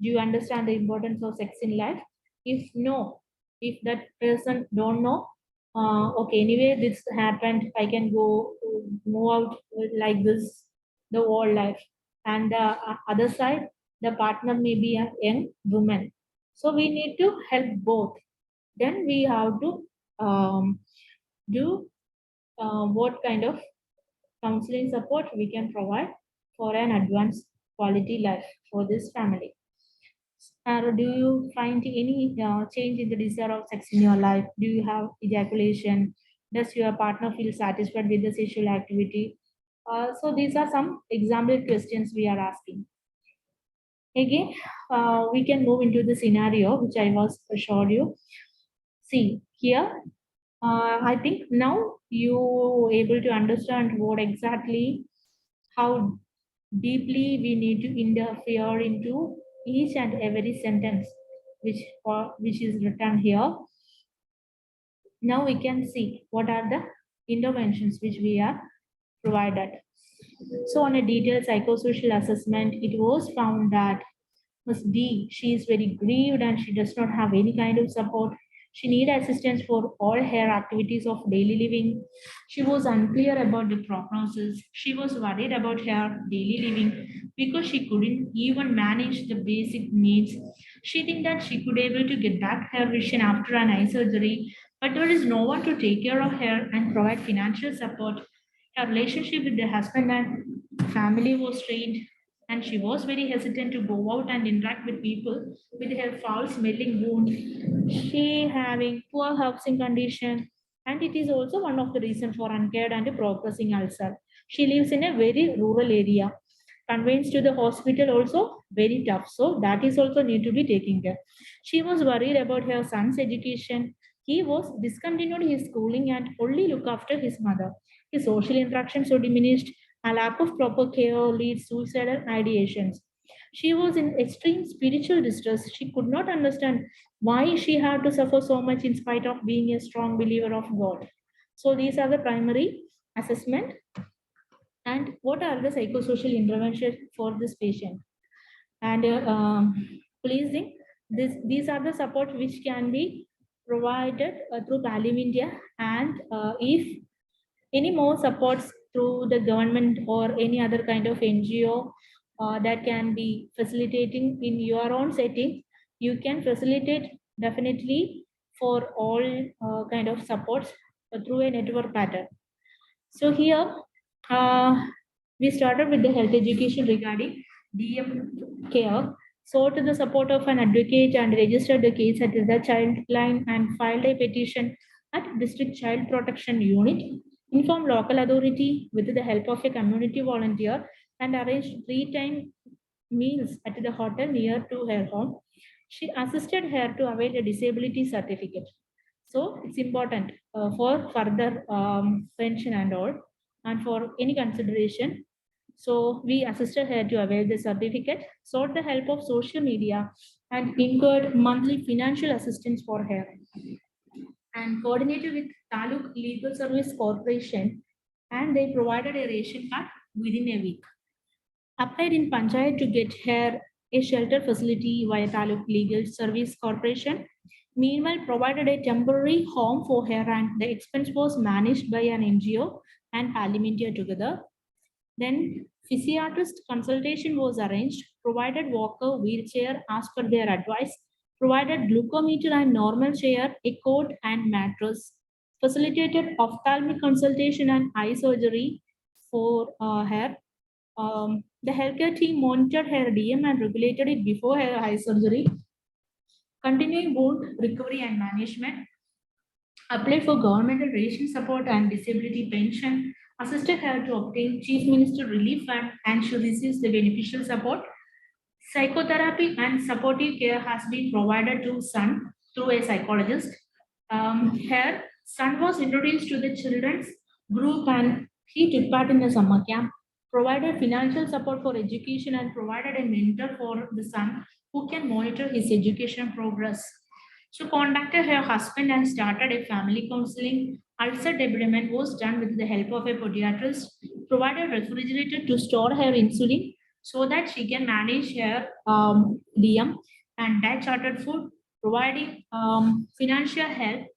Do you understand the importance of sex in life? If no, if that person don't know, okay, anyway, this happened, I can go move out like this the whole life. And the other side, the partner may be a young woman. So we need to help both. Then we have to do what kind of counseling support we can provide for an advanced quality life for this family. Do you find any change in the desire of sex in your life? Do you have ejaculation? Does your partner feel satisfied with the sexual activity? So these are some example questions we are asking. Again, we can move into the scenario which I was showed you. See here, I think now you able to understand what exactly how deeply we need to interfere into each and every sentence which is written here. Now we can see what are the interventions which we are provided. So on a detailed psychosocial assessment, it was found that Ms. D, she is very grieved and she does not have any kind of support. She need assistance for all her activities of daily living. She was unclear about the prognosis. She was worried about her daily living because she couldn't even manage the basic needs. She think that she could able to get back her vision after an eye surgery, but there is no one to take care of her and provide financial support. Her relationship with the husband and family was strained, and she was very hesitant to go out and interact with people with her foul smelling wound. She having poor housing condition, and it is also one of the reasons for uncared and progressing ulcer. She lives in a very rural area. Conveyance to the hospital also very tough, so that is also need to be taken care. She was worried about her son's education. He was discontinued his schooling and only look after his mother. His social interactions were diminished. A lack of proper care leads to suicidal ideations. She was in extreme spiritual distress. She could not understand why she had to suffer so much in spite of being a strong believer of God. So these are the primary assessment. And what are the psychosocial interventions for this patient? And pleasing, these are the support which can be provided through Palim India. And if any more supports through the government or any other kind of NGO that can be facilitating in your own setting, you can facilitate definitely for all kind of supports through a network pattern. So here we started with the health education regarding DM care. So to the support of an advocate and registered the case at the child line and filed a petition at District Child Protection Unit, informed local authority with the help of a community volunteer and arranged 3-time meals at the hotel near to her home. She assisted her to avail a disability certificate. So it's important for further pension and all, and for any consideration. So we assisted her to avail the certificate, sought the help of social media, and incurred monthly financial assistance for her, and coordinated with Taluk Legal Service Corporation, and they provided a ration card within a week. Applied in Panchayat to get her a shelter facility via Taluk Legal Service Corporation. Meanwhile, provided a temporary home for her, and the expense was managed by an NGO and Palim India together. Then physiatrist consultation was arranged, provided walker, wheelchair as per their advice, provided glucometer and normal chair, a cot and mattress, facilitated ophthalmic consultation and eye surgery for her. The healthcare team monitored her DM and regulated it before her eye surgery, continuing wound recovery and management, applied for governmental ration support and disability pension, assisted her to obtain Chief Minister Relief Fund, and she receives the beneficial support. Psychotherapy and supportive care has been provided to son through a psychologist. Her son was introduced to the children's group and he took part in the summer camp, provided financial support for education, and provided a mentor for the son who can monitor his education progress. She contacted her husband and started a family counseling. Ulcer debridement was done with the help of a podiatrist, provided refrigerator to store her insulin so that she can manage her DM, and diet chartered food, providing financial help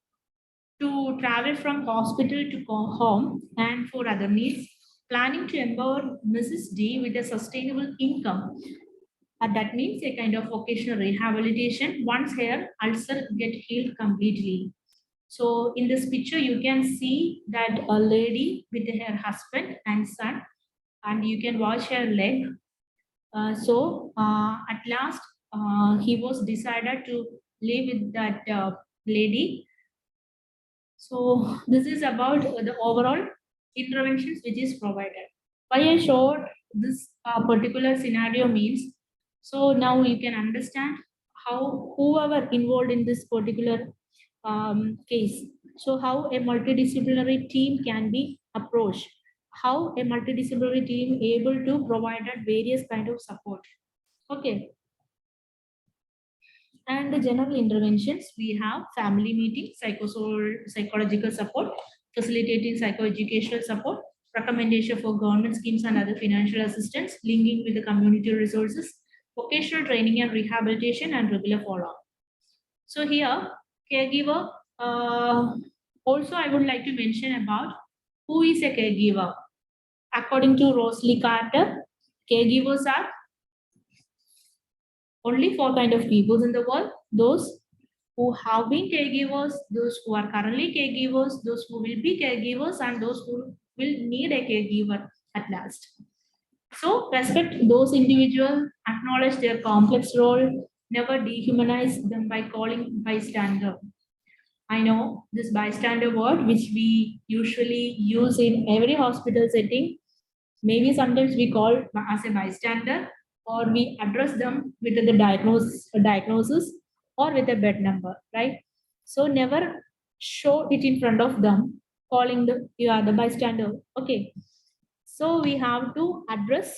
to travel from hospital to home and for other needs, planning to empower Mrs. D with a sustainable income. That means a kind of vocational rehabilitation once her ulcer get healed completely. So in this picture, you can see that a lady with her husband and son, and you can watch her leg. At last, he was decided to live with that lady. So this is about the overall interventions which is provided. Why I showed this particular scenario means, so now you can understand how whoever involved in this particular case, so how a multidisciplinary team can be approached, how a multidisciplinary team able to provide various kind of support. Okay. And the general interventions, we have family meeting, psychological support, facilitating psychoeducational support, recommendation for government schemes and other financial assistance, linking with the community resources, vocational training and rehabilitation, and regular follow-up. So here, caregiver, also I would like to mention about who is a caregiver. According to Rosalie Carter, caregivers are only four kind of people in the world: those who have been caregivers, those who are currently caregivers, those who will be caregivers, and those who will need a caregiver at last. So respect those individuals, acknowledge their complex role, never dehumanize them by calling bystander. I know this bystander word, which we usually use in every hospital setting. Maybe sometimes we call as a bystander, or we address them with the diagnosis or with a bed number, right? So never show it in front of them, calling you are the bystander. Okay. So we have to address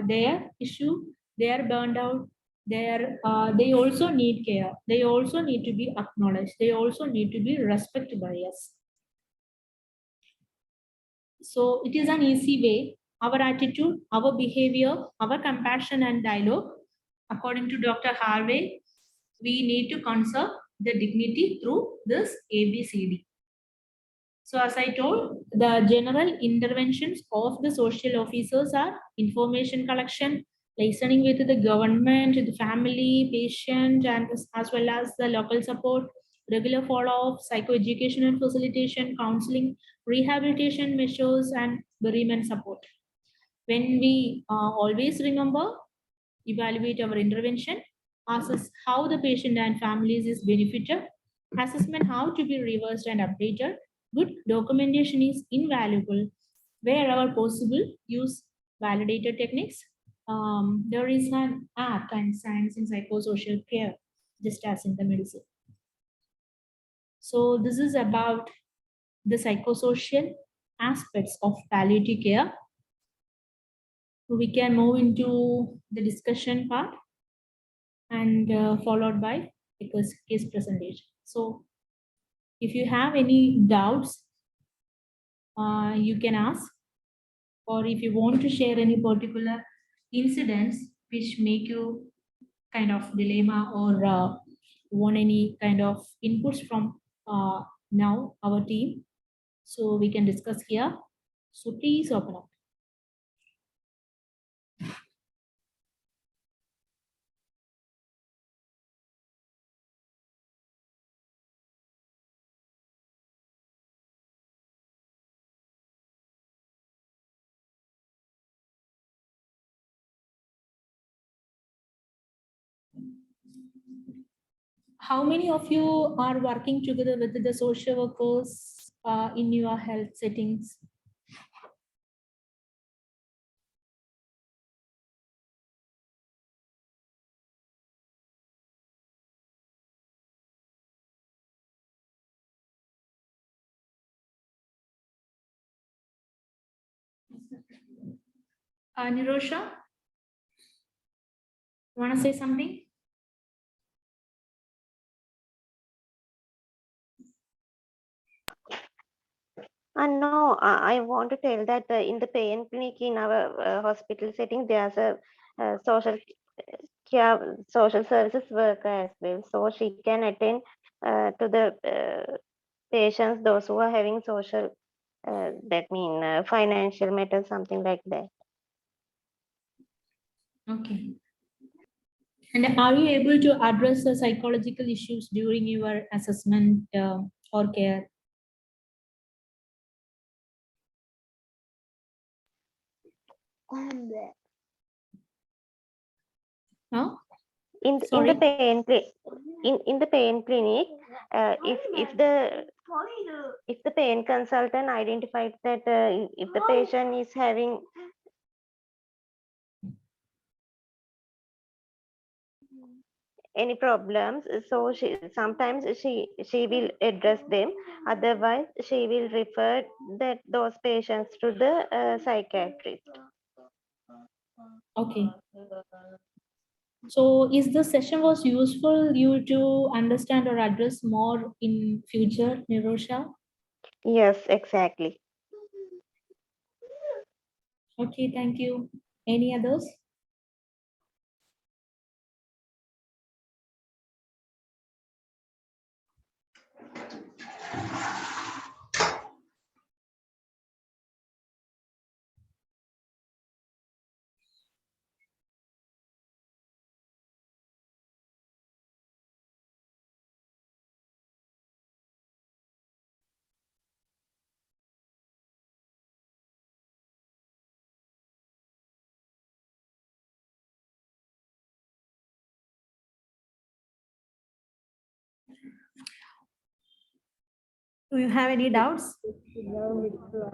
their issue. They are burned out. They also need care. They also need to be acknowledged. They also need to be respected by us. So it is an easy way. Our attitude, our behavior, our compassion and dialogue. According to Dr. Harvey, we need to conserve the dignity through this ABCD. So as I told, the general interventions of the social officers are information collection, listening with the government, the family, patient, and as well as the local support, regular follow-up, psychoeducation and facilitation, counseling, rehabilitation measures, and bereavement support. When we always remember, evaluate our intervention, assess how the patient and families is benefited, assessment how to be reversed and updated. Good documentation is invaluable. Wherever possible, use validated techniques. There is an art and science in psychosocial care, just as in the medicine. So this is about the psychosocial aspects of palliative care. We can move into the discussion part and followed by a case presentation. So if you have any doubts, you can ask, or if you want to share any particular incidents which make you kind of dilemma, or want any kind of inputs from now our team, so we can discuss here. So please open up. How many of you are working together with the social workers in your health settings? Nirosha, want to say something? No, I want to tell that in the pain clinic in our hospital setting, there's a social care, social services worker as well. So she can attend to the patients, those who are having social, that mean financial matters, something like that. Okay. And are you able to address the psychological issues during your assessment or care? No? In the Sorry? pain in the pain clinic, if the pain consultant identified that if the patient is having any problems, so sometimes she will address them. Otherwise, she will refer those patients to the psychiatrist. Okay. So is the session was useful you to understand or address more in future, Nirosha? Yes, exactly. Okay, thank you. Any others? Do you have any doubts?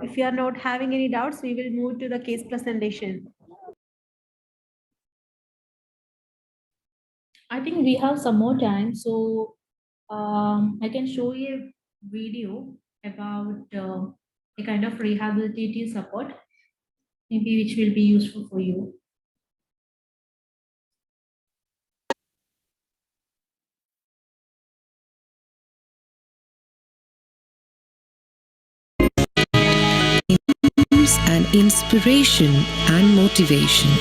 If you are not having any doubts, we will move to the case presentation. I think we have some more time, so I can show you a video about a kind of rehabilitative support, maybe which will be useful for you. And inspiration and motivation.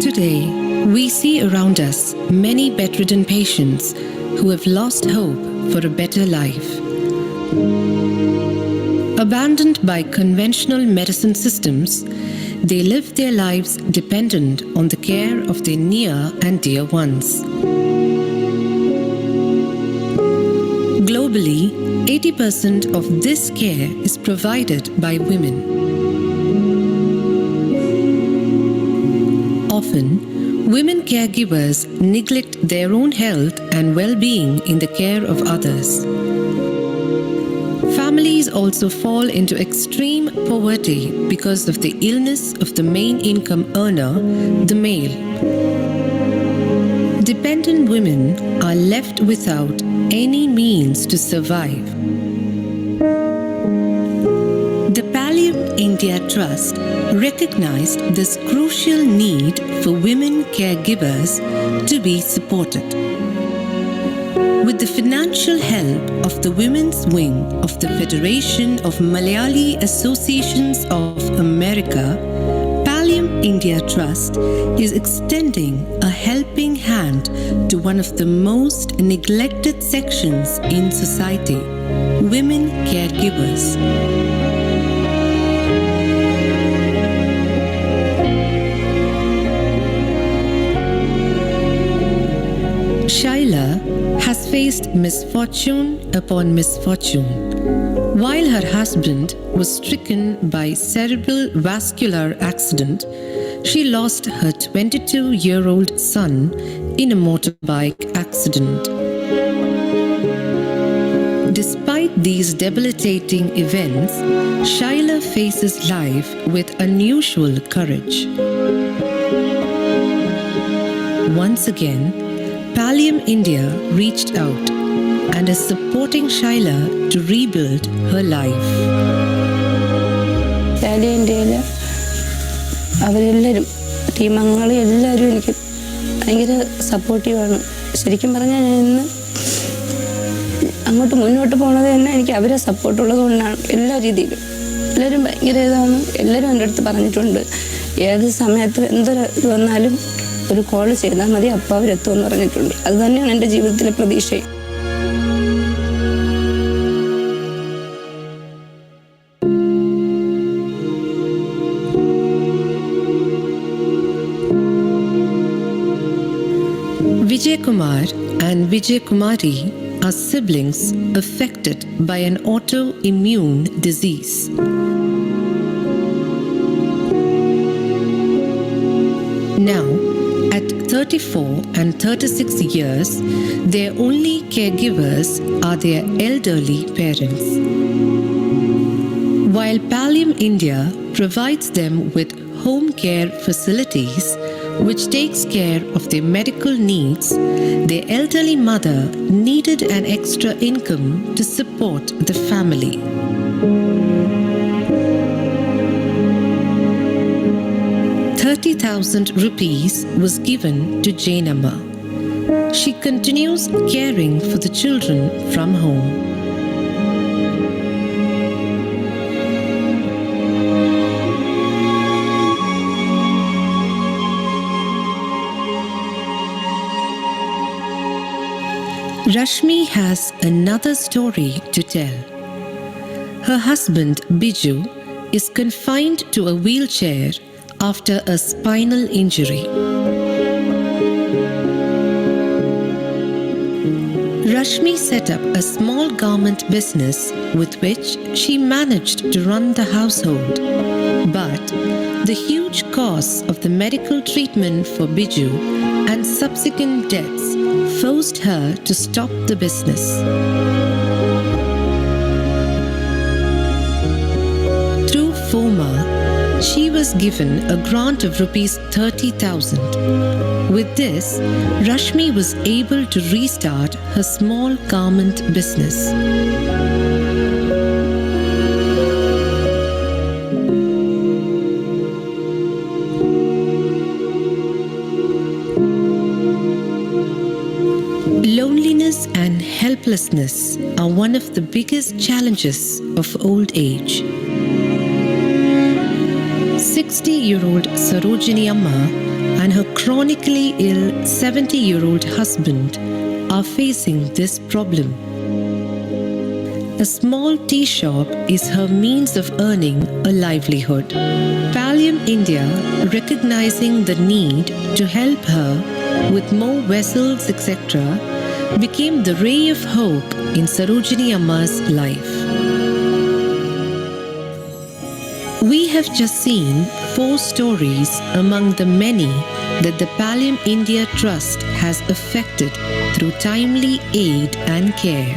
Today, we see around us many bedridden patients who have lost hope for a better life. Abandoned by conventional medicine systems, they live their lives dependent on the care of their near and dear ones. Globally, 80% of this care is provided by women. Often, women caregivers neglect their own health and well-being in the care of others. Families also fall into extreme poverty because of the illness of the main income earner, the male. Dependent women are left without any means to survive. The Pallium India Trust recognized this crucial need for women caregivers to be supported. With the financial help of the Women's Wing of the Federation of Malayali Associations of America, Pallium India Trust is extending a helping hand to one of the most neglected sections in society, women caregivers. Shaila has faced misfortune upon misfortune. While her husband was stricken by cerebral vascular accident, she lost her 22-year-old son in a motorbike accident. Despite these debilitating events, Shaila faces life with unusual courage. Once again, Pallium India reached out and is supporting Shaila to rebuild her life. Paliyam ഇന്ത്യയിൽ അവരെല്ലാവരും ടീമംഗങ്ങൾ എല്ലാവരും എനിക്ക് ഭയങ്കര സപ്പോർട്ടീവാണ്. ശരിക്കും പറഞ്ഞാൽ ഞാൻ ഇന്ന് അങ്ങോട്ട് മുന്നോട്ട് പോകുന്നത് തന്നെ എനിക്ക് അവരെ സപ്പോർട്ടുള്ളത് കൊണ്ടാണ്. എല്ലാ രീതിയിലും എല്ലാവരും ഭയങ്കര ഇതാണ്. എല്ലാവരും എൻ്റെ അടുത്ത് പറഞ്ഞിട്ടുണ്ട്, ഏത് സമയത്ത് എന്തൊരു ഇത് വന്നാലും ഒരു കോൾ ചെയ്താൽ മതി, അപ്പം അവരെത്തുമെന്ന് പറഞ്ഞിട്ടുണ്ട്. അത് തന്നെയാണ് എൻ്റെ ജീവിതത്തിലെ പ്രതീക്ഷയും. Vijay Kumar and Vijay Kumari are siblings affected by an autoimmune disease. Now, at 34 and 36 years, their only caregivers are their elderly parents. While Pallium India provides them with home care facilities, which takes care of their medical needs, their elderly mother needed an extra income to support the family. ₹30,000 was given to Jainamma. She continues caring for the children from home. Rashmi has another story to tell. Her husband Biju is confined to a wheelchair after a spinal injury. Rashmi set up a small garment business with which she managed to run the household. But the huge costs of the medical treatment for Biju and subsequent deaths forced her to stop the business. Through FOMA, she was given a grant of ₹30,000. With this, Rashmi was able to restart her small garment business. Loneliness and helplessness are one of the biggest challenges of old age. 60-year-old Sarojini Amma and her chronically ill 70-year-old husband are facing this problem. A small tea shop is her means of earning a livelihood. Pallium India, recognizing the need to help her with more vessels, etc., became the ray of hope in Sarojini Amma's life. We have just seen 4 stories among the many that the Pallium India Trust has affected through timely aid and care.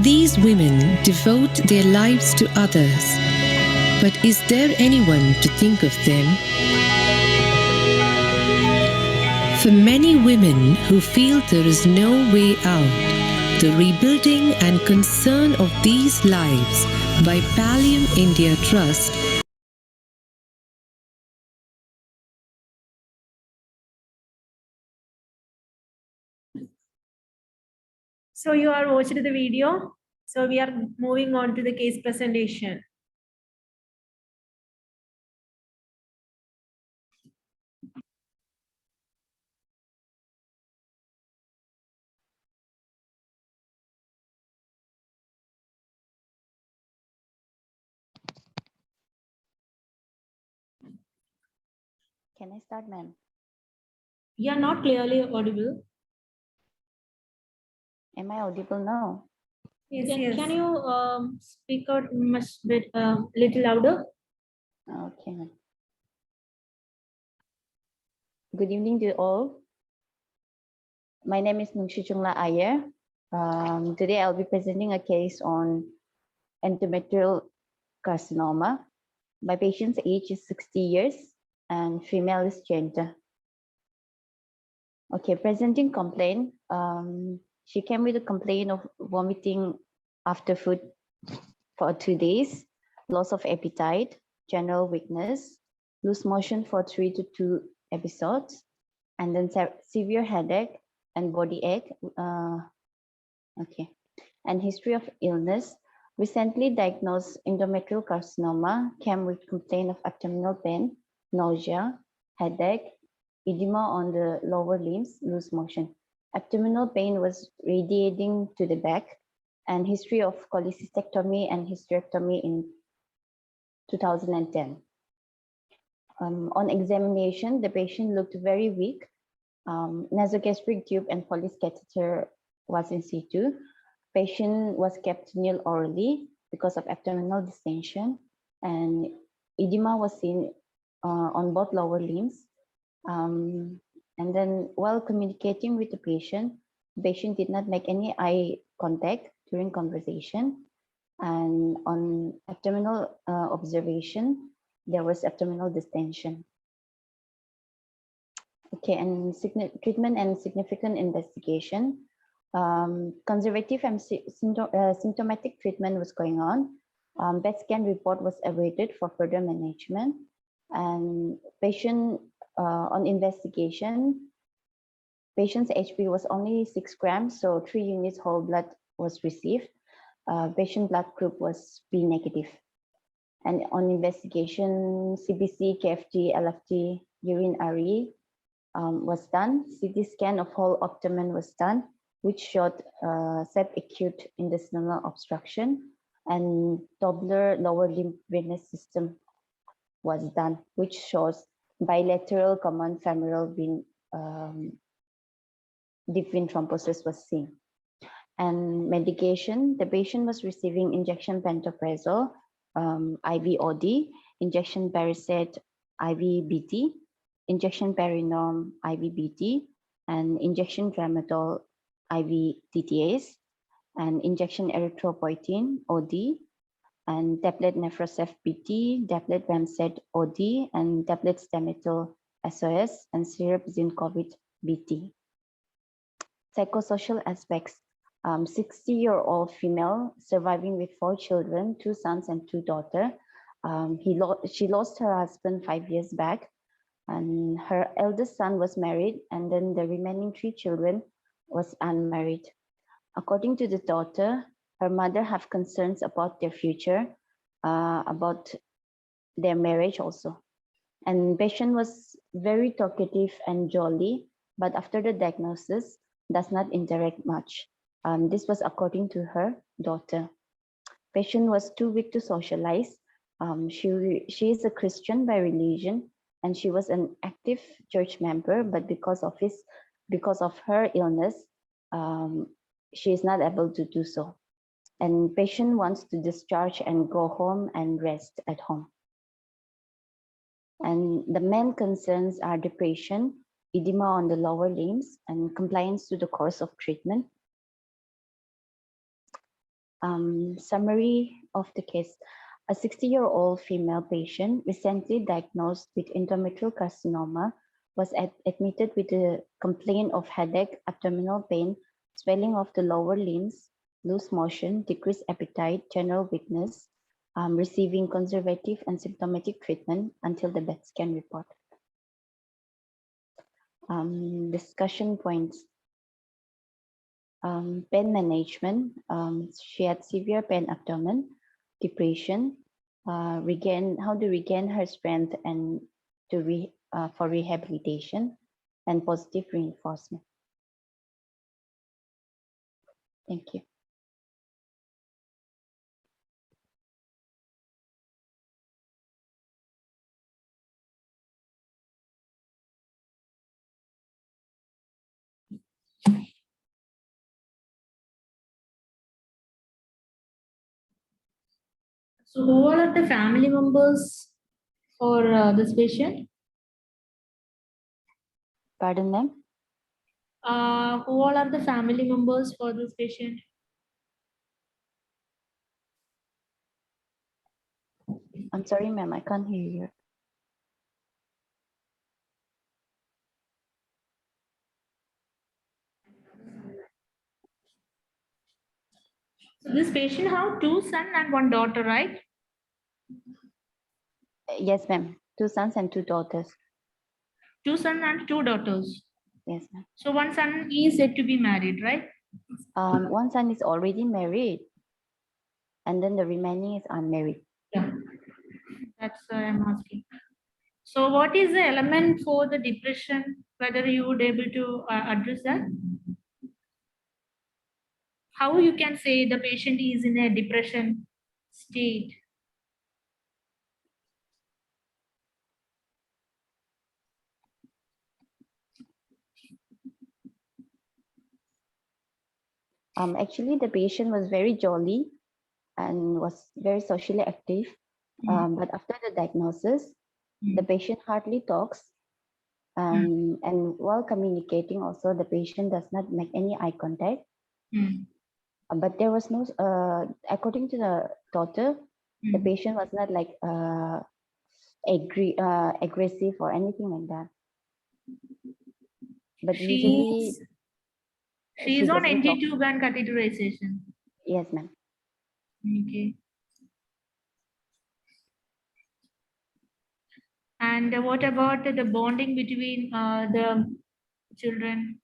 These women devote their lives to others, but is there anyone to think of them? For many women who feel there is no way out, the rebuilding and concern of these lives by Pallium India Trust So you are watching the video. So we are moving on to the case presentation. Can I start, ma'am? You are not clearly audible. Am I audible now? Yes, Can you speak out much bit little louder? Okay, ma'am. Good evening to all. My name is Nungshi Chungla Ayer. Today I'll be presenting a case on endometrial carcinoma. My patient's age is 60 years and female is gender. Okay, presenting complaint. She came with a complaint of vomiting after food for 2 days, loss of appetite, general weakness, loose motion for 3 to 2 episodes, and then severe headache and body ache. Okay, and history of illness. Recently diagnosed endometrial carcinoma, came with complaint of abdominal pain, nausea, headache, edema on the lower limbs, loose motion. Abdominal pain was radiating to the back, and history of cholecystectomy and hysterectomy in 2010. On examination, the patient looked very weak, Nasogastric tube and Foley's catheter was in situ. Patient was kept nil orally because of abdominal distension, and edema was seen on both lower limbs. And then while communicating with the patient did not make any eye contact during conversation. And on abdominal observation, there was abdominal distension. Okay, and treatment and significant investigation. Conservative and symptomatic treatment was going on. PET scan report was awaited for further management. And patient on investigation, patient's HB was only 6 grams, so 3 units whole blood was received. Patient blood group was B negative. And on investigation, CBC, KFT, LFT, urine RE was done. CT scan of whole abdomen was done, which showed subacute intestinal obstruction, and Doppler lower limb venous system was done, which shows bilateral common femoral vein, deep vein thrombosis was seen. And medication, the patient was receiving injection pantoprazole, IV OD, injection Percocet, IV BT, injection Perinorm, IV BT, and injection Tramadol, IV TTAs, and injection erythropoietin, OD, and tablet Nefrosef BT, tablet Bemced OD, and tablet Stametil SOS, and syrup Zincovid BT. Psychosocial aspects. 60-year-old female surviving with 4 children, 2 sons and 2 daughters. She lost her husband 5 years back, and her eldest son was married, and then the remaining 3 children was unmarried. According to the daughter, her mother have concerns about their future, about their marriage also. And patient was very talkative and jolly, but after the diagnosis, does not interact much. This was according to her daughter. Patient was too weak to socialize. She is a Christian by religion, and she was an active church member, but because of her illness, she is not able to do so. And patient wants to discharge and go home and rest at home. And the main concerns are depression, edema on the lower limbs, and compliance to the course of treatment. Summary of the case. A 60-year-old female patient recently diagnosed with endometrial carcinoma was admitted with a complaint of headache, abdominal pain, swelling of the lower limbs, loose motion, decreased appetite, general weakness, receiving conservative and symptomatic treatment until the PET scan report. Discussion points. Pain management. She had severe pain abdomen, depression, how to regain her strength and for rehabilitation, and positive reinforcement. Thank you. So who are the family members for this patient? Pardon, ma'am? Who all are the family members for this patient? I'm sorry, ma'am, I can't hear you. So this patient have 2 sons and 1 daughter, right? Yes, ma'am. 2 sons and 2 daughters. 2 sons and 2 daughters. Yes, ma'am. So 1 son is yet to be married, right? 1 son is already married, and then the remaining is unmarried. Yeah, that's why I'm asking. So what is the element for the depression? Whether you would able to address that? How you can say the patient is in a depression state? Actually, the patient was very jolly and was very socially active. But after the diagnosis, the patient hardly talks. And while communicating also, the patient does not make any eye contact. But there was no, according to the daughter, the patient was not like aggressive or anything like that. But usually She is on doesn't talk. NG tube and catheterization. Yes, ma'am. Okay. And what about the bonding between the children?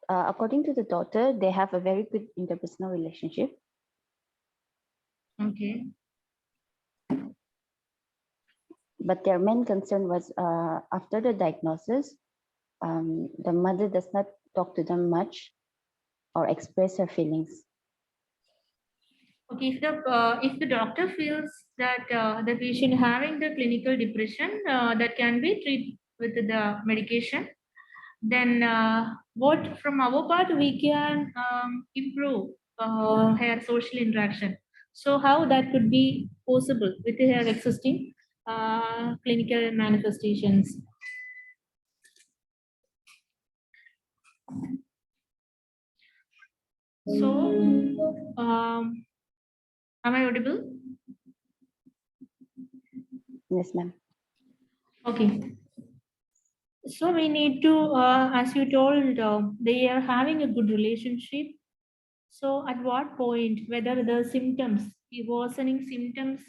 According to the daughter, they have a very good interpersonal relationship. Okay. But their main concern was after the diagnosis, the mother does not talk to them much or express her feelings. Okay, if the doctor feels that the patient having the clinical depression that can be treated with the medication, then what from our part we can improve her social interaction. So how that could be possible with her existing clinical manifestations? So, am I audible? Yes, ma'am. Okay. So we need to, as you told, they are having a good relationship. So at what point, whether the symptoms, the worsening symptoms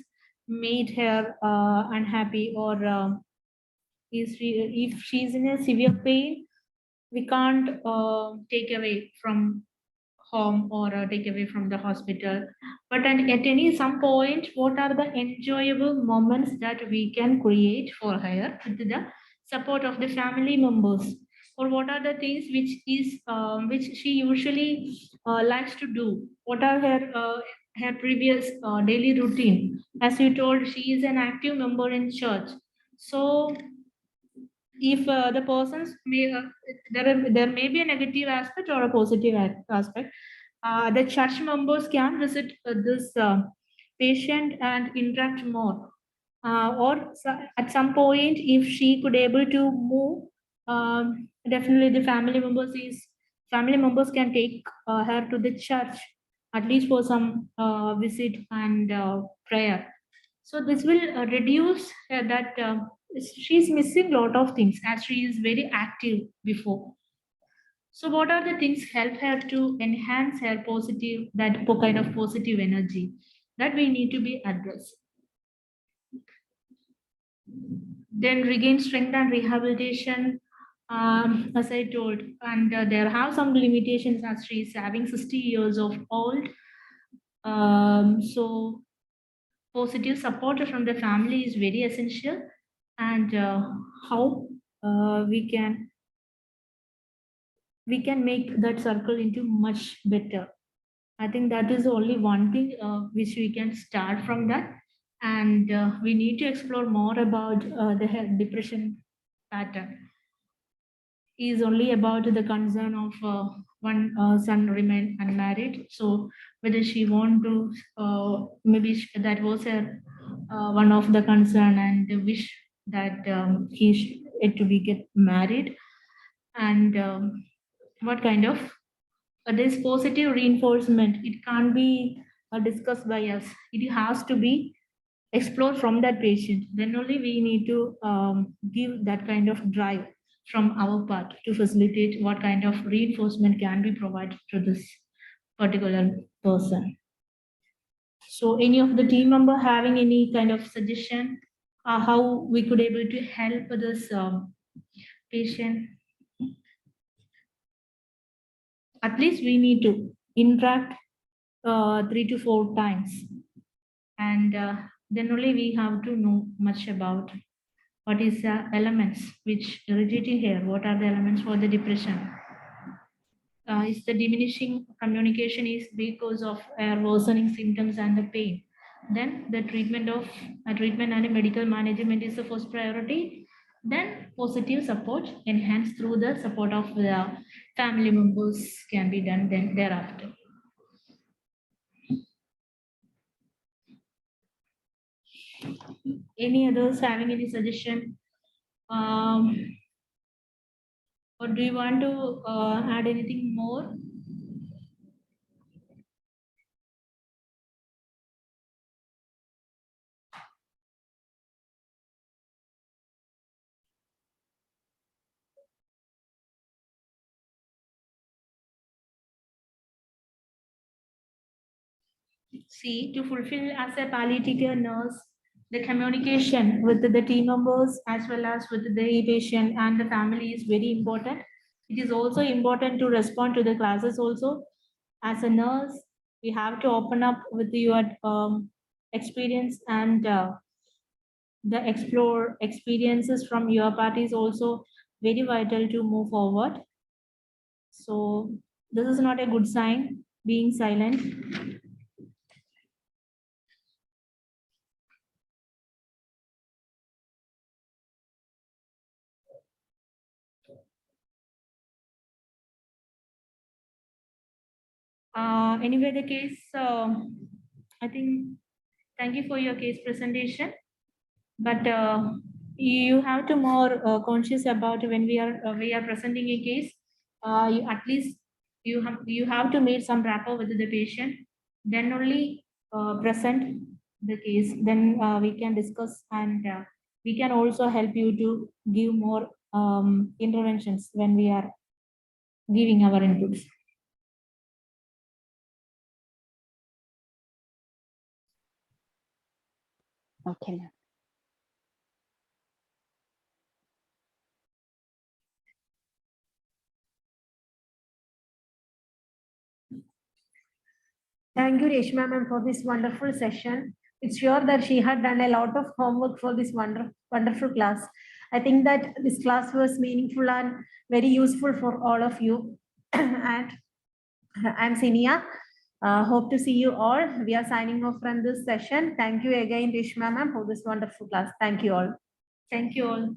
made her unhappy, or if she's in a severe pain, we can't take away from home or take away from the hospital. But at any some point, what are the enjoyable moments that we can create for her with the support of the family members? Or what are the things which she usually likes to do? What are her previous daily routine? As you told, she is an active member in church. So if the persons may there may be a negative aspect or a positive aspect, the church members can visit this patient and interact more, at some point if she could able to move, definitely the family members can take her to the church at least for some visit and prayer. So this will reduce that she's missing a lot of things as she is very active before. So what are the things help her to enhance her positive, that kind of positive energy that we need to be addressed? Then regain strength and rehabilitation, as I told, and there have some limitations as she is having 60 years of old. So positive support from the family is very essential, and how we can make that circle into much better. I think that is only one thing which we can start from that, and we need to explore more about the depression pattern. Is only about the concern of one son remain unmarried. So whether she want to, maybe that was her one of the concern, and the wish that he to be get married, and what kind of this positive reinforcement, it can't be discussed by us. It has to be explored from that patient. Then only we need to give that kind of drive from our part to facilitate what kind of reinforcement can be provided to this particular person. So any of the team member having any kind of suggestion how we could able to help this patient? At least we need to interact 3 to 4 times, and then only we have to know much about what is the elements which irritating here, what are the elements for the depression. Is the diminishing communication is because of worsening symptoms and the pain. Then the treatment and the medical management is the first priority. then positive support enhanced through the support of the family members can be done then thereafter. Any others having any suggestion? Or do you want to add anything more? See, to fulfill as a palliative care nurse, the communication with the team members as well as with the patient and the family is very important. It is also important to respond to the classes also. As a nurse, we have to open up with your experience and the explore experiences from your part is also very vital to move forward. So this is not a good sign, being silent. Anyway, the case, I think, thank you for your case presentation. But you have to more conscious about when we are presenting a case. You at least you have to make some rapport with the patient. Then only present the case. Then we can discuss and we can also help you to give more interventions when we are giving our inputs. Okay, ma'am. Thank you, Reshma ma'am, for this wonderful session. It's sure that she had done a lot of homework for this wonderful class. I think that this class was meaningful and very useful for all of you. And I'm Sinia. Hope to see you all. We are signing off from this session. Thank you again, Reshma ma'am, for this wonderful class. Thank you all. Thank you all.